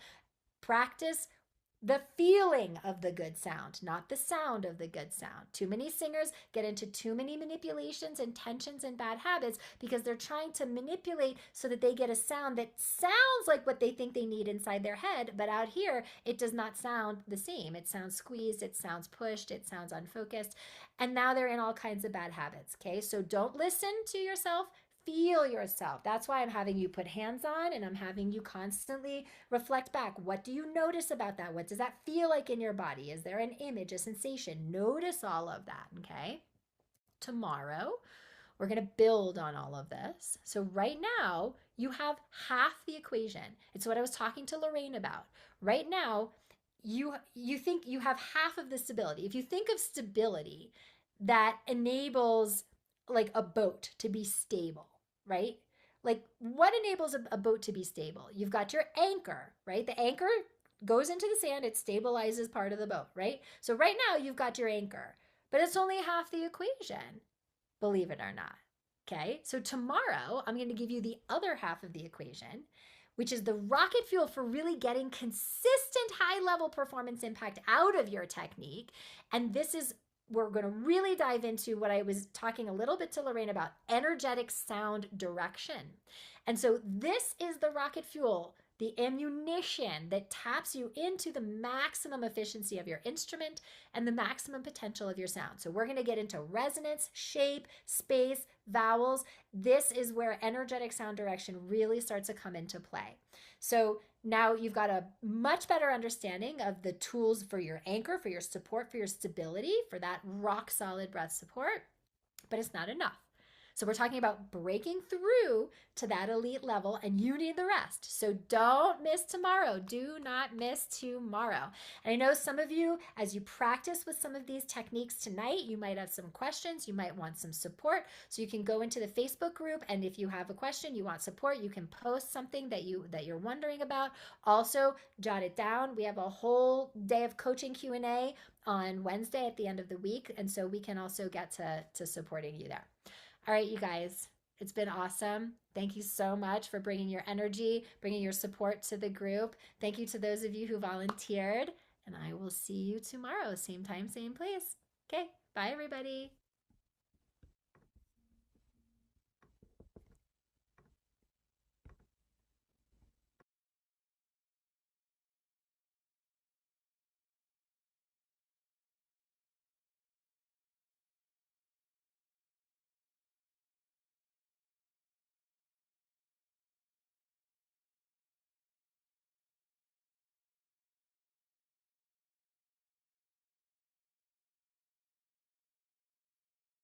Practice the feeling of the good sound, not the sound of the good sound. Too many singers get into too many manipulations and tensions and bad habits because they're trying to manipulate so that they get a sound that sounds like what they think they need inside their head, but out here, it does not sound the same. It sounds squeezed, it sounds pushed, it sounds unfocused, and now they're in all kinds of bad habits, okay? So don't listen to yourself. Feel yourself. That's why I'm having you put hands on and I'm having you constantly reflect back. What do you notice about that? What does that feel like in your body? Is there an image, a sensation? Notice all of that, okay? Tomorrow, we're going to build on all of this. So right now, you have half the equation. It's what I was talking to Lorraine about. Right now, you think you have half of the stability. If you think of stability that enables like a boat to be stable, right? Like, what enables a boat to be stable? You've got your anchor, right? The anchor goes into the sand, it stabilizes part of the boat, right? So right now you've got your anchor, but it's only half the equation, believe it or not. Okay, so tomorrow I'm going to give you the other half of the equation, which is the rocket fuel for really getting consistent high level performance impact out of your technique. And this is, we're going to really dive into what I was talking a little bit to Lorraine about, energetic sound direction. And so this is the rocket fuel, the ammunition that taps you into the maximum efficiency of your instrument and the maximum potential of your sound. So we're going to get into resonance, shape, space, vowels. This is where energetic sound direction really starts to come into play. So now you've got a much better understanding of the tools for your anchor, for your support, for your stability, for that rock solid breath support, but it's not enough. So we're talking about breaking through to that elite level, and you need the rest. So don't miss tomorrow. Do not miss tomorrow. And I know some of you, as you practice with some of these techniques tonight, you might have some questions. You might want some support. So you can go into the Facebook group, and if you have a question, you want support, you can post something that you're wondering about. Also, jot it down. We have a whole day of coaching Q&A on Wednesday at the end of the week, and so we can also get to supporting you there. All right, you guys, it's been awesome. Thank you so much for bringing your energy, bringing your support to the group. Thank you to those of you who volunteered, and I will see you tomorrow, same time, same place. Okay, bye everybody.